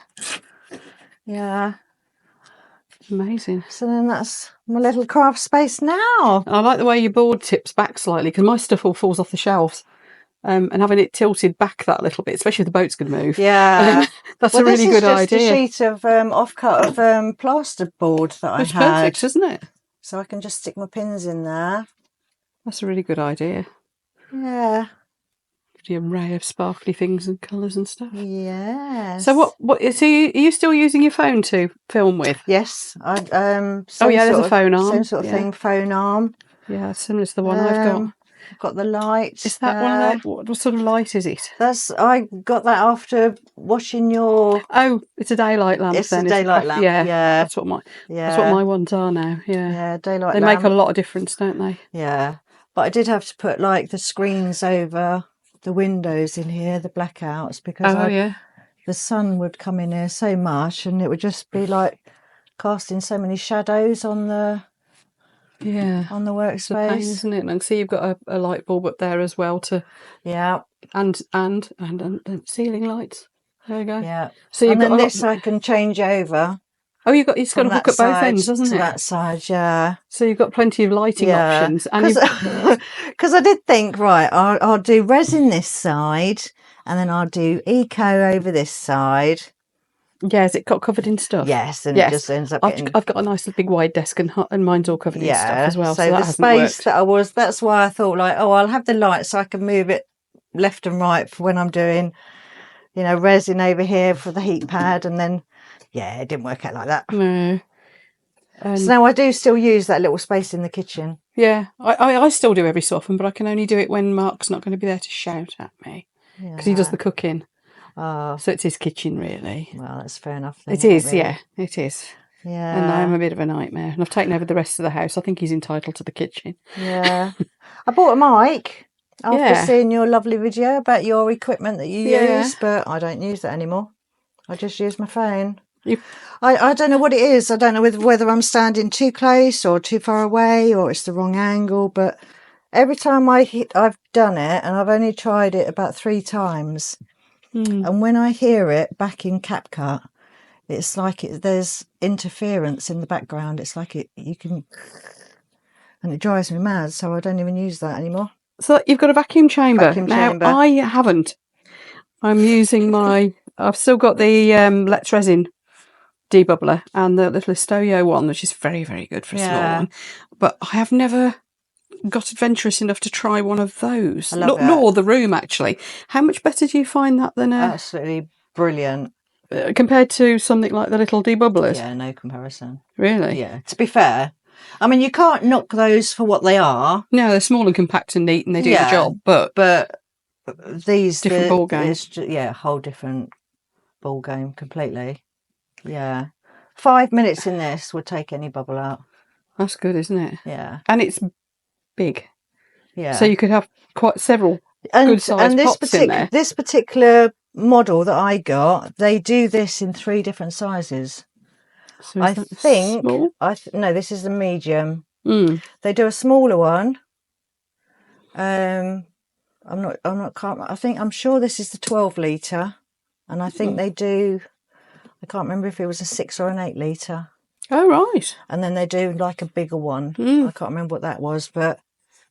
Yeah. Amazing. So then that's my little craft space now. I like the way your board tips back slightly because my stuff all falls off the shelves. And having it tilted back that little bit, especially if the boat's going to move. Yeah. That's a really good idea. This is just a sheet of offcut of plasterboard that I had. Perfect, isn't it? So I can just stick my pins in there. That's a really good idea. Yeah. The array of sparkly things and colours and stuff. Yes. So what are you still using your phone to film with? Yes. There's a phone arm. Same sort of thing, phone arm. Yeah, similar to the one I've got. I've got the light. Is that one of the, what sort of light is it? I got that after watching your... Oh, it's a daylight lamp. It's a daylight lamp. Yeah. That's what my ones are now. Yeah. Yeah, daylight lamp. They make a lot of difference, don't they? Yeah. But I did have to put like the screens over the windows in here, the blackouts, because the sun would come in here so much and it would just be like casting so many shadows on the workspace. It's a pain, isn't it? And see, you've got a light bulb up there as well and ceiling lights. There you go. Yeah. So and then this I can change over. Oh, it's got a hook at both ends, doesn't it? To that side, yeah. So you've got plenty of lighting options. Because I did think, right, I'll do resin this side, and then I'll do eco over this side. Yeah, is it got covered in stuff? Yes, and it just ends up getting... I've got a nice big wide desk and mine's all covered in stuff as well. So the space that that's why I thought like, I'll have the light so I can move it left and right for when I'm doing, resin over here for the heat pad, and then... Yeah, it didn't work out like that. No. So now I do still use that little space in the kitchen. Yeah, I still do every so often, but I can only do it when Mark's not going to be there to shout at me because he does the cooking. So it's his kitchen, really. Well, that's fair enough. Then, it is, really? Yeah, it is. Yeah. And I'm a bit of a nightmare. And I've taken over the rest of the house. I think he's entitled to the kitchen. Yeah. I bought a mic after seeing your lovely video about your equipment that you use, but I don't use that anymore. I just use my phone. I don't know what it is. I don't know whether I'm standing too close or too far away or it's the wrong angle, but every time I've done it, and I've only tried it about 3 times, and when I hear it back in CapCut, it's like there's interference in the background. It's like you can, and it drives me mad, so I don't even use that anymore. So you've got a vacuum chamber. Now, I haven't. I'm using I've still got the Let's Resin debubbler and the little Estoyo one, which is very, very good for a small one. But I have never got adventurous enough to try one of those. Nor the Room, actually. How much better do you find that than Absolutely brilliant. Compared to something like the little debubblers? Yeah, no comparison. Really? Yeah. To be fair, I mean, you can't knock those for what they are. No, they're small and compact and neat and they do the job. But these... Different ball game. A whole different ball game completely. Yeah. 5 minutes in this would take any bubble out. That's good, isn't it? Yeah. And it's big. Yeah. So you could have quite several good sized pots in there. This particular model that I got, they do this in 3 different sizes. So I think small? No, this is the medium. They do a smaller one. I'm sure this is the 12 litre, and I think they do, I can't remember if it was a 6 or an 8 litre. Oh, right. And then they do like a bigger one. I can't remember what that was, but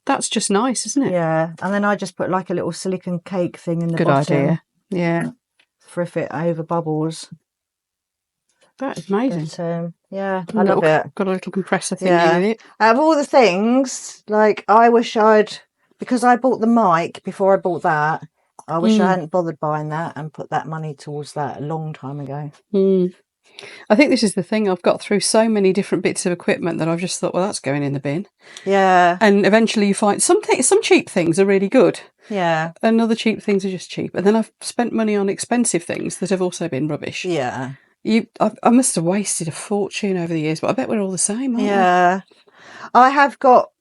that's just nice, isn't it? Yeah. And then I just put like a little silicone cake thing in the bottom. Good idea. Yeah. For if it over bubbles. That is amazing. But, yeah, I love it. Got a little compressor thingy with it. Out of all the things, like I wish because I bought the mic before I bought that, I wish I hadn't bothered buying that and put that money towards that a long time ago. I think this is the thing. I've got through so many different bits of equipment that I've just thought, well, that's going in the bin. Yeah. And eventually you find some cheap things are really good. Yeah. And other cheap things are just cheap. And then I've spent money on expensive things that have also been rubbish. Yeah. I must have wasted a fortune over the years, but I bet we're all the same, aren't we? Yeah. I have got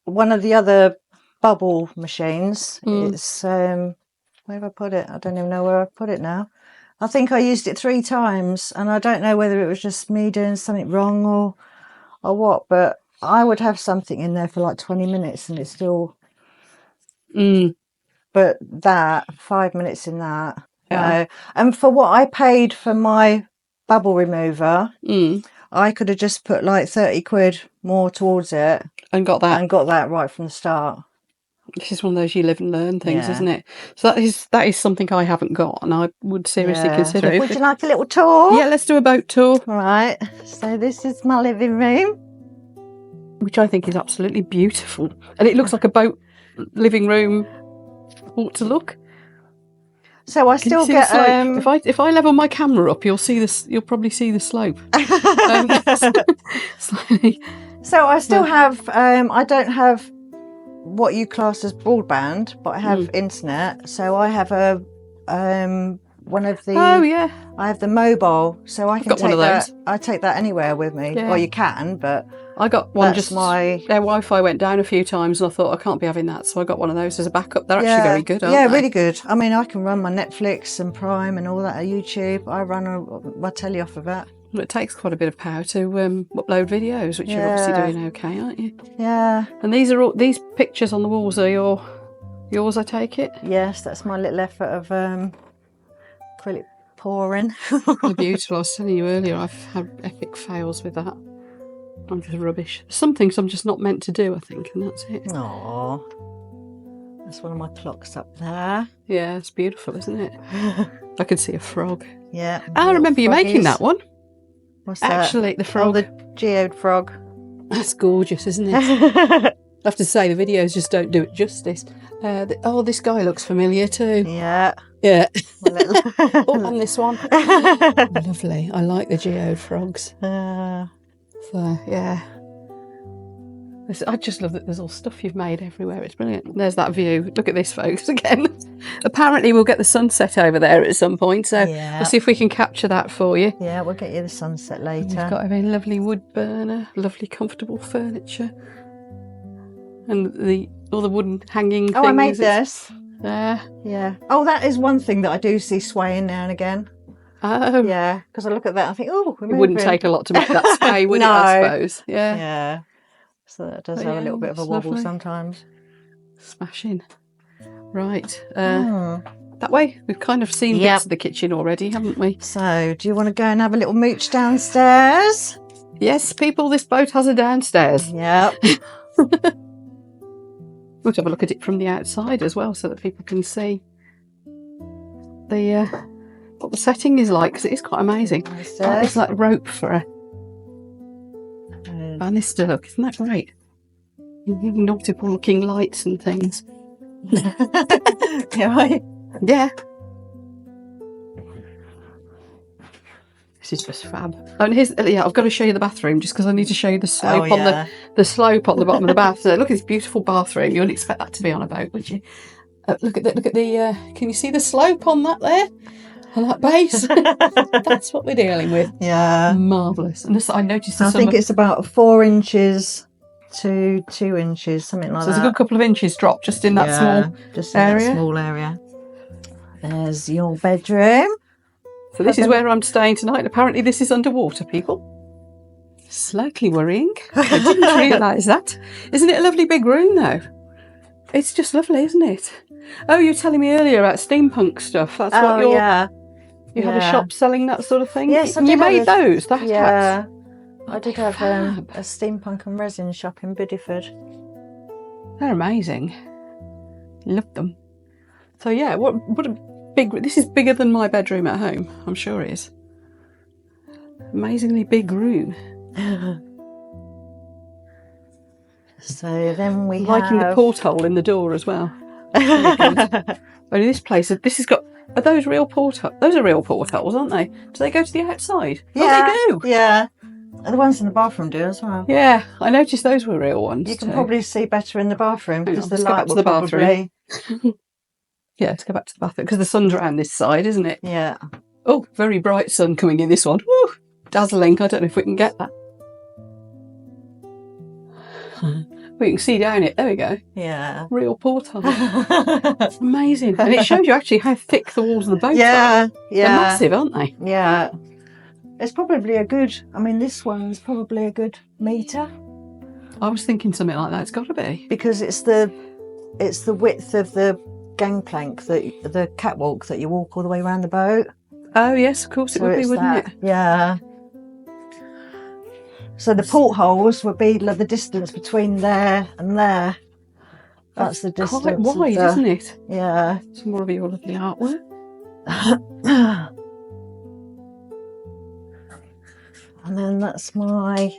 one of the other bubble machines. It's where have I put it? I don't even know where I've put it now. I think I used it 3 times, and I don't know whether it was just me doing something wrong or what, but I would have something in there for like 20 minutes and it's still but that 5 minutes in that. Yeah. And for what I paid for my bubble remover, I could have just put like 30 quid more towards it and got that right from the start. This is one of those you live and learn things, isn't it? So that is something I haven't got, and I would seriously consider it. Would you like a little tour? Yeah, let's do a boat tour. Right. So this is my living room, which I think is absolutely beautiful, and it looks like a boat living room ought to look. So I still get if I level my camera up, you'll probably see the slope. Slightly. So I still have I don't have what you class as broadband, but I have internet. So I have one of the I have the mobile, so I can take that. I take that anywhere with me. Yeah. Well, you can, but I got one. Their Wi-Fi went down a few times, and I thought I can't be having that, so I got one of those as a backup. They're actually very good, aren't they? Really good. I mean, I can run my Netflix and Prime and all that at YouTube. I run my telly off of that. Well, it takes quite a bit of power to upload videos, which you're obviously doing okay, aren't you? Yeah. And these pictures on the walls are yours, I take it? Yes, that's my little effort of acrylic pouring. They're beautiful. I was telling you earlier, I've had epic fails with that. I'm just rubbish. Some things I'm just not meant to do, I think, and that's it. Aww. That's one of my clocks up there. Yeah, it's beautiful, isn't it? I can see a frog. Yeah. I remember you making that one. What's that? Actually, the frog. Oh, the geode frog. That's gorgeous, isn't it? I have to say, the videos just don't do it justice. This guy looks familiar too. Yeah. Yeah. And this one. Lovely. I like the geode frogs. So, yeah. I just love that there's all stuff you've made everywhere. It's brilliant. There's that view. Look at this, folks, again. Apparently we'll get the sunset over there at some point, so we'll see if we can capture that for you. Yeah, we'll get you the sunset later. We've got a very lovely wood burner, lovely comfortable furniture, and all the wooden hanging things. Oh, I made this. There. Yeah. Oh, that is one thing that I do see swaying now and again. Oh. Yeah, because I look at that and I think, it wouldn't take a lot to make that sway, would it, I suppose? Yeah. Yeah. So that does have a little bit of a wobble sometimes. Smashing. Right. That way, we've kind of seen bits of the kitchen already, haven't we? So, do you want to go and have a little mooch downstairs? Yes, people, this boat has a downstairs. Yep. We'll have a look at it from the outside as well, so that people can see what the setting is like, because it is quite amazing. It's like rope for a banister look. Isn't that great? Nautical looking lights and things. Yeah. This is just fab. Oh, and I've got to show you the bathroom, just because I need to show you the slope on the slope on the bottom of the bath. So look at this beautiful bathroom. You wouldn't expect that to be on a boat, would you? Look at the. Can you see the slope on that there? On that base? That's what we're dealing with. Yeah. Marvellous. And I noticed I think it's about 4 inches to 2 inches, something like So that. there's a good couple of inches drop just in that small just in area. that small area. There's your bedroom. So this is where I'm staying tonight. Apparently this is underwater, people. Slightly worrying. I didn't realise that. Isn't it a lovely big room though? It's just lovely, isn't it? Oh, you were telling me earlier about steampunk stuff. That's what you're... yeah. You have a shop selling that sort of thing? Yes, and you made those? That's yeah. I did have a steampunk and resin shop in Bideford. They're amazing. Love them. So yeah, what a big... This is bigger than my bedroom at home. I'm sure it is. Amazingly big room. So then we liking the porthole in the door as well. Only this place, this has got... Are those real portholes? Those are real portholes, aren't they? Do they go to the outside? Yeah, oh, they do. Yeah. And the ones in the bathroom do as well. Yeah, I noticed those were real ones. You can probably see better in the bathroom because the light will probably... Yeah, let's go back to the bathroom because the sun's around this side, isn't it? Yeah. Oh, very bright sun coming in this one. Woo! Dazzling. I don't know if we can get that. We can see down it. There we go. Yeah. Real porthole. Amazing. And it shows you actually how thick the walls of the boat are. Yeah. They're massive, aren't they? Yeah. It's probably a good... I mean, this one's probably a good metre. I was thinking something like that. It's got to be. Because it's the width of the gangplank, the catwalk that you walk all the way around the boat. Oh, yes, of course it would be, wouldn't it? Yeah. So the portholes would be like the distance between there and there. That's the distance. Quite wide, isn't it? Yeah. Some more of your lovely artwork. And then that's my...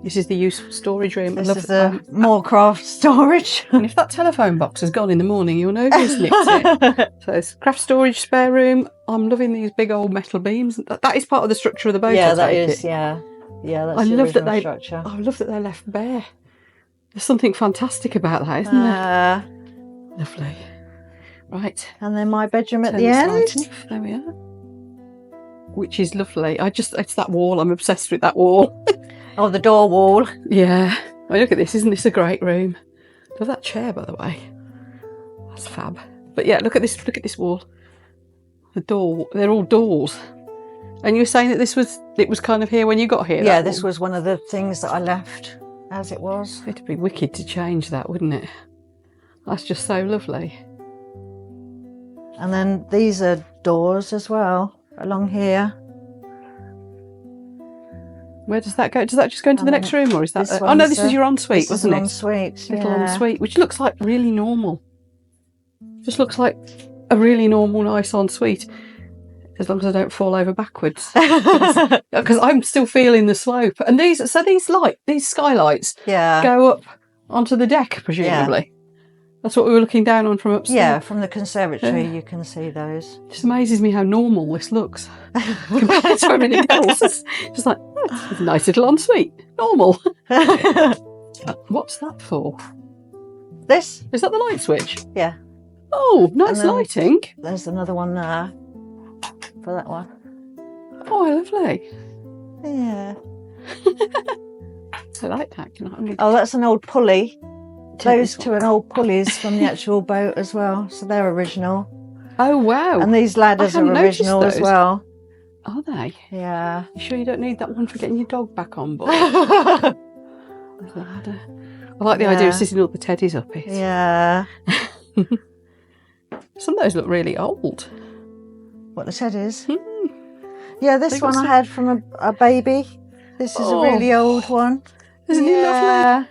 This is the useful storage room. This is the more craft storage. And if that telephone box has gone in the morning, you'll know who's nicked it. So it's craft storage, spare room. I'm loving these big old metal beams. That is part of the structure of the boat. Yeah, that is. Yeah, yeah. That's I love that they. Structure. I love that they're left bare. There's something fantastic about that, isn't there? Lovely. Right. And then my bedroom at the end. There we are. Which is lovely. It's that wall. I'm obsessed with that wall. Oh, the door wall. Yeah. Oh, look at this. Isn't this a great room? Love that chair, by the way. That's fab. But yeah, look at this. Look at this wall. The door. They're all doors. And you were saying that it was kind of here when you got here. Yeah, this was one of the things that I left as it was. It'd be wicked to change that, wouldn't it? That's just so lovely. And then these are doors as well along here. Where does that go? Does that just go into the next room, or is that? Oh no, this is your ensuite, wasn't it? Ensuite, little ensuite, which looks like really normal. Just looks like a really normal, nice ensuite, as long as I don't fall over backwards. Because I'm still feeling the slope. And these skylights, go up onto the deck, presumably. Yeah. That's what we were looking down on from upstairs. Yeah, from the conservatory you can see those. It just amazes me how normal this looks compared to everything else. It's just like, it's a nice little ensuite. Normal. What's that for? This? Is that the light switch? Yeah. Oh, nice lighting. There's another one there for that one. Oh, lovely. Yeah. I like that. Oh, that's an old pulley. Those two are old pulleys from the actual boat as well, so they're original. Oh wow! And these ladders are original as well. Are they? Yeah. You sure you don't need that one for getting your dog back on board? I like the idea of sitting all the teddies up it. Yeah. Some of those look really old. What, the teddies? Yeah, this one I had from a baby. This is a really old one. Isn't he lovely?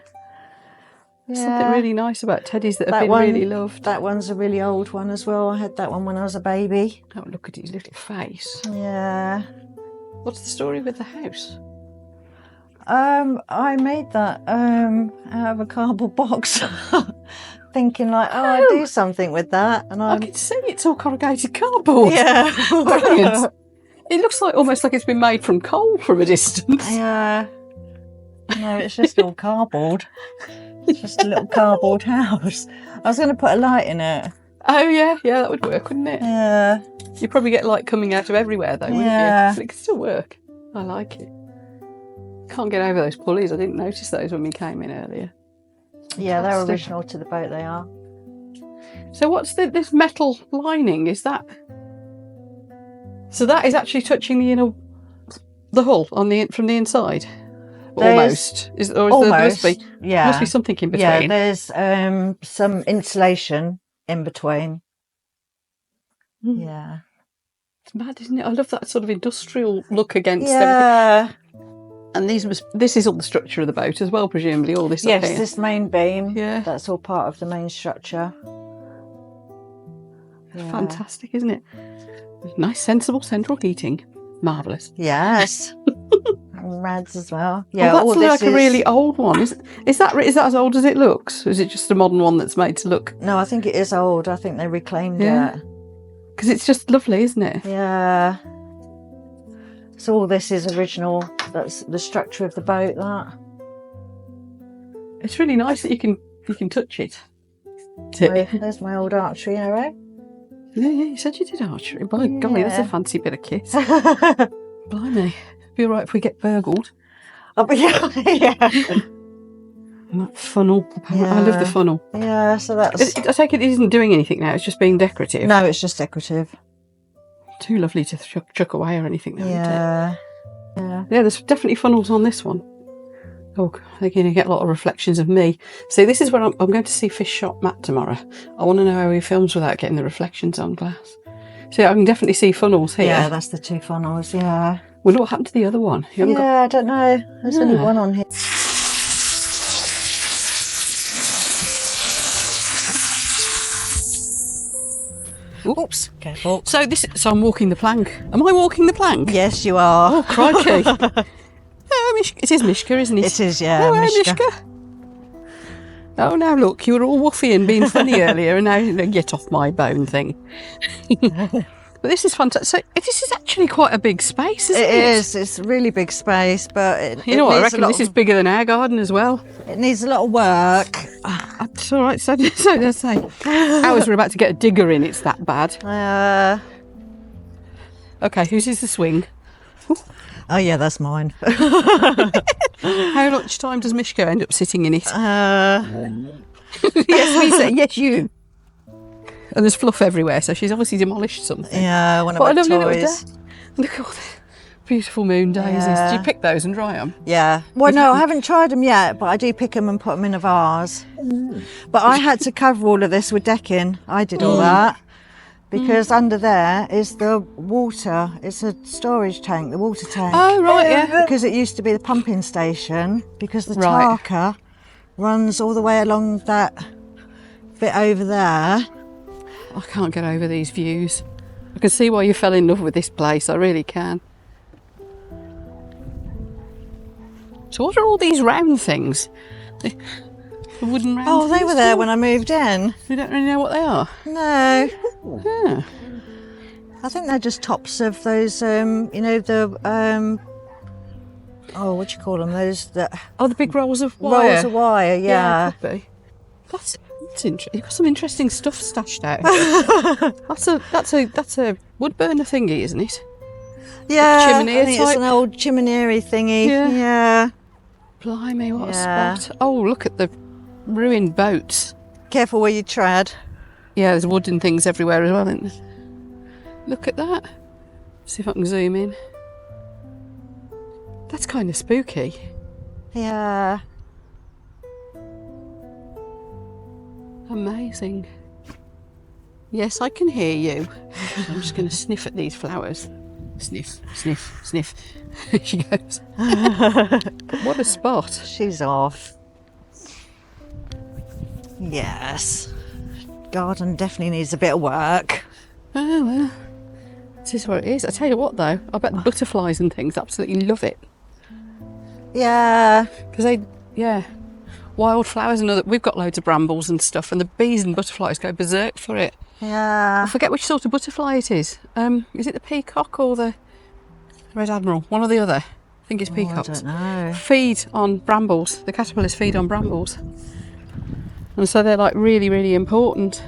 Yeah. Something really nice about teddies that have been really loved. That one's a really old one as well. I had that one when I was a baby. Oh, look at his little face. Yeah. What's the story with the house? I made that out of a cardboard box. Thinking like, I'd do something with that. And I can see it's all corrugated cardboard. Yeah. Brilliant. It looks like almost like it's been made from coal from a distance. Yeah. No, it's just all cardboard. It's just a little cardboard house. I was going to put a light in it. Oh, yeah. Yeah, that would work, wouldn't it? Yeah. You'd probably get light coming out of everywhere, though, wouldn't you? But it could still work. I like it. Can't get over those pulleys. I didn't notice those when we came in earlier. Yeah, they're original to the boat, they are. So what's this metal lining? Is that... So that is actually touching the hull from the inside? Almost. Almost. There must be something in between. Yeah, there's some insulation in between. Yeah. It's mad, isn't it? I love that sort of industrial look against everything. And this is all the structure of the boat as well, presumably, all this up here. This main beam. Yeah. That's all part of the main structure. Yeah. Fantastic, isn't it? Nice, sensible central heating. Marvellous. Yes. Rads as well. Yeah, that's like a really old one. Is that as old as it looks? Or is it just a modern one that's made to look... No, I think it is old. I think they reclaimed it. Because it's just lovely, isn't it? Yeah. So all this is original. That's the structure of the boat, that. It's really nice that you can touch it. There's my old archery arrow. Yeah, you said you did archery. By golly, that's a fancy bit of kit. Blimey. Be all right if we get burgled. Oh, yeah. And that funnel. I love the funnel. Yeah, so that's... I take it isn't doing anything now. It's just being decorative. No, it's just decorative. Too lovely to chuck away or anything, though, Yeah. Yeah, there's definitely funnels on this one. Oh, they're going to get a lot of reflections of me. So this is where I'm going to see Fish Shop Matt tomorrow. I want to know how he films without getting the reflections on glass. So I can definitely see funnels here. Yeah, that's the two funnels, yeah. Well, what happened to the other one? I don't know. There's only one on here. Oops. Careful. So I'm walking the plank. Am I walking the plank? Yes, you are. Oh, crikey. Mishka. It is Mishka, isn't it? It is, yeah. Hello, Mishka. Oh, now look, you were all woofy and being funny earlier, and now get off my bone thing. But this is fantastic. So this is actually quite a big space, isn't it? It is. It's a really big space, but you know what? I reckon this is bigger than our garden as well. It needs a lot of work. It's all right. So let's say, hours we're about to get a digger in. It's that bad. Okay, whose is the swing? Oh yeah, that's mine. How much time does Mishka end up sitting in it? Yes, we say yes, you. And there's fluff everywhere, so she's obviously demolished something. Yeah, one of my toys. Look at all the beautiful moon daisies. Yeah. Do you pick those and dry them? Yeah. Well, no, I haven't tried them yet, but I do pick them and put them in a vase. But I had to cover all of this with decking. I did all that. Because under there is the water. It's a storage tank, the water tank. Oh, right, yeah. Because it used to be the pumping station, because the Tarka runs all the way along that bit over there. I can't get over these views. I can see why you fell in love with this place, I really can. So what are all these round things? The wooden round things? Oh, they were there when I moved in. We don't really know what they are? No. Yeah. I think they're just tops of those, you know, the, oh, what do you call them? Those that... Oh, the big rolls of wire. Rolls of wire, yeah. Could be. That's interesting. You've got some interesting stuff stashed out here. That's a wood burner thingy, isn't it? Yeah, like a chimney I think it's an old chimney thingy. Yeah. Blimey, what a spot. Oh, look at the ruined boats. Careful where you tread. Yeah, there's wooden things everywhere as well, isn't there? Look at that. See if I can zoom in. That's kind of spooky. Yeah. Amazing. Yes, I can hear you. I'm just going to sniff at these flowers. Sniff, sniff, sniff. She goes. What a spot. She's off. Yes. Garden definitely needs a bit of work. Oh, well. This is what it is. I tell you what, though. I bet the butterflies and things absolutely love it. Yeah. Because wildflowers and other... We've got loads of brambles and stuff, and the bees and butterflies go berserk for it. Yeah. I forget which sort of butterfly it is. Is it the peacock or the red admiral? One or the other. I think it's peacocks. I don't know. Feed on brambles. The caterpillars feed on brambles. And so they're like really, really important.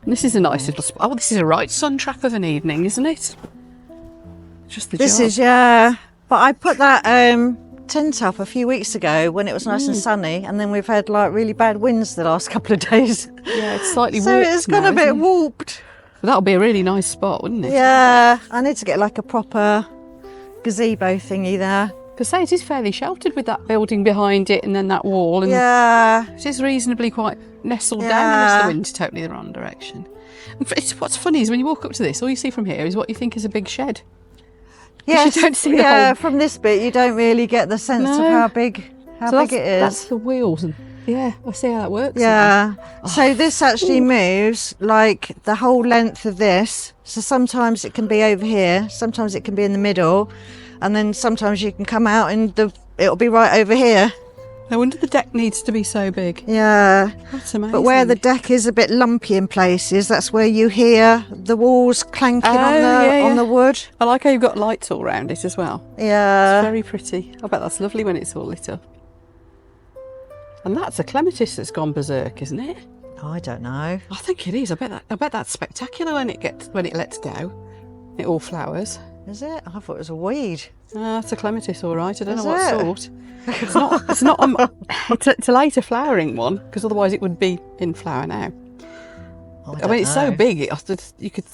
And this is a nice little spot. Oh, this is a right sun trap of an evening, isn't it? Just the This job. is, yeah. But I put that tent up a few weeks ago when it was nice and sunny, and then we've had like really bad winds the last couple of days. Yeah, it's slightly so warped it's got now, a bit isn't it? warped. But that'll be a really nice spot, wouldn't it? Yeah, I need to get like a proper gazebo thingy there. Because say it is fairly sheltered with that building behind it and then that wall. And yeah. it is reasonably quite nestled down unless the wind's totally the wrong direction. And what's funny is when you walk up to this, all you see from here is what you think is a big shed. Yes, you don't see the whole... from this bit you don't really get the sense of how big it is. That's the wheels. And yeah, I see how that works. Yeah. So this actually moves like the whole length of this. So sometimes it can be over here, sometimes it can be in the middle, and then sometimes you can come out and it'll be right over here. No wonder the deck needs to be so big. Yeah. That's amazing. But where the deck is a bit lumpy in places, that's where you hear the walls clanking on the wood. I like how you've got lights all around it as well. Yeah. It's very pretty. I bet that's lovely when it's all lit up. And that's a clematis that's gone berserk, isn't it? I don't know. I think it is. I bet that's spectacular when it lets go. It all flowers. Is it? I thought it was a weed. That's a clematис, all right. I don't know what sort. It's not. It's a later flowering one, because otherwise it would be in flower now. I mean, it's so big. You could.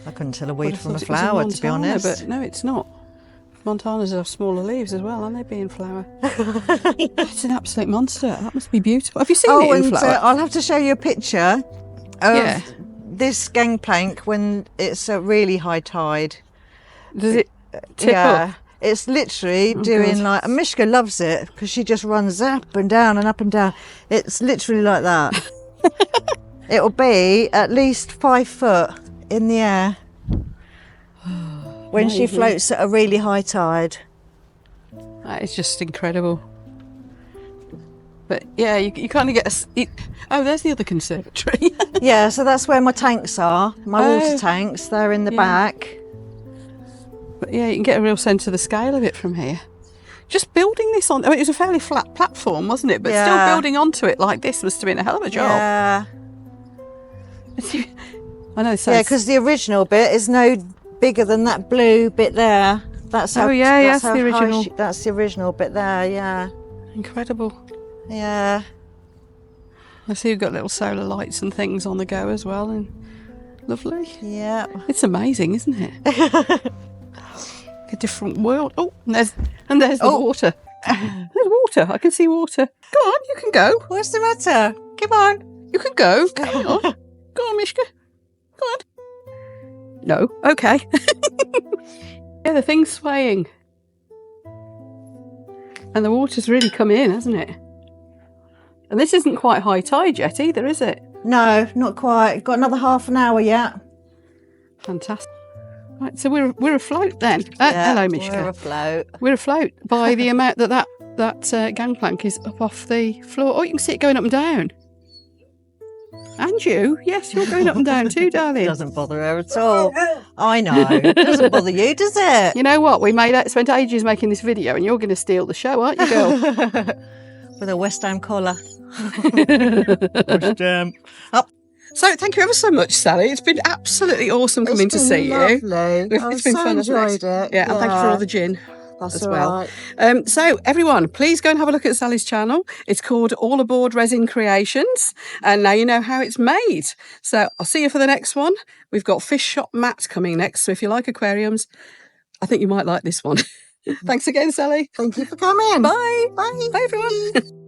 I couldn't tell a weed from a flower, to be honest. But no, it's not. Montanas have smaller leaves as well, and they'd be in flower. It's an absolute monster. That must be beautiful. Have you seen it in flower? I'll have to show you a picture of this gangplank when it's a really high tide. Does it tip up? It's literally doing like, and Mishka loves it because she just runs up and down and up and down. It's literally like that. It'll be at least 5 foot in the air when she floats at a really high tide. That is just incredible. But yeah, you kind of get there's the other conservatory. Yeah, so that's where my tanks are. My water tanks, they're in the back. But yeah, you can get a real sense of the scale of it from here. Just building this on, I mean, it was a fairly flat platform, wasn't it? But still building onto it like this must have been a hell of a job. Yeah. I know. Yeah, because the original bit is no bigger than that blue bit there. That's how. That's the original. That's the original bit there. Yeah. Incredible. Yeah. I see you've got little solar lights and things on the go as well, and lovely. Yeah. It's amazing, isn't it? A different world. Oh, and there's the water. There's water. I can see water. Go on, you can go. What's the matter? Come on. You can go. Come on. Go on, Mishka. Go on. No. Okay. Yeah, the thing's swaying. And the water's really come in, hasn't it? And this isn't quite high tide yet either, is it? No, not quite. Got another half an hour yet. Fantastic. Right, so we're afloat then. Hello, Mishka. We're afloat. We're afloat by the amount that gangplank is up off the floor. Oh, you can see it going up and down. And you? Yes, you're going up and down too, darling. It doesn't bother her at all. I know. It doesn't bother you, does it? You know what? We spent ages making this video and you're going to steal the show, aren't you, girl? With a West Ham collar. West Ham. Up. So thank you ever so much, Sally. It's been absolutely awesome coming to see you. It's been fun, enjoyed it. Yeah, and thank you for all the gin. That's as well. Right. So everyone, please go and have a look at Sally's channel. It's called All Aboard Resin Creations, and now you know how it's made. So I'll see you for the next one. We've got Fish Shop Matt coming next, so if you like aquariums, I think you might like this one. Thanks again, Sally. Thank you for coming. Bye. Bye. Bye, everyone.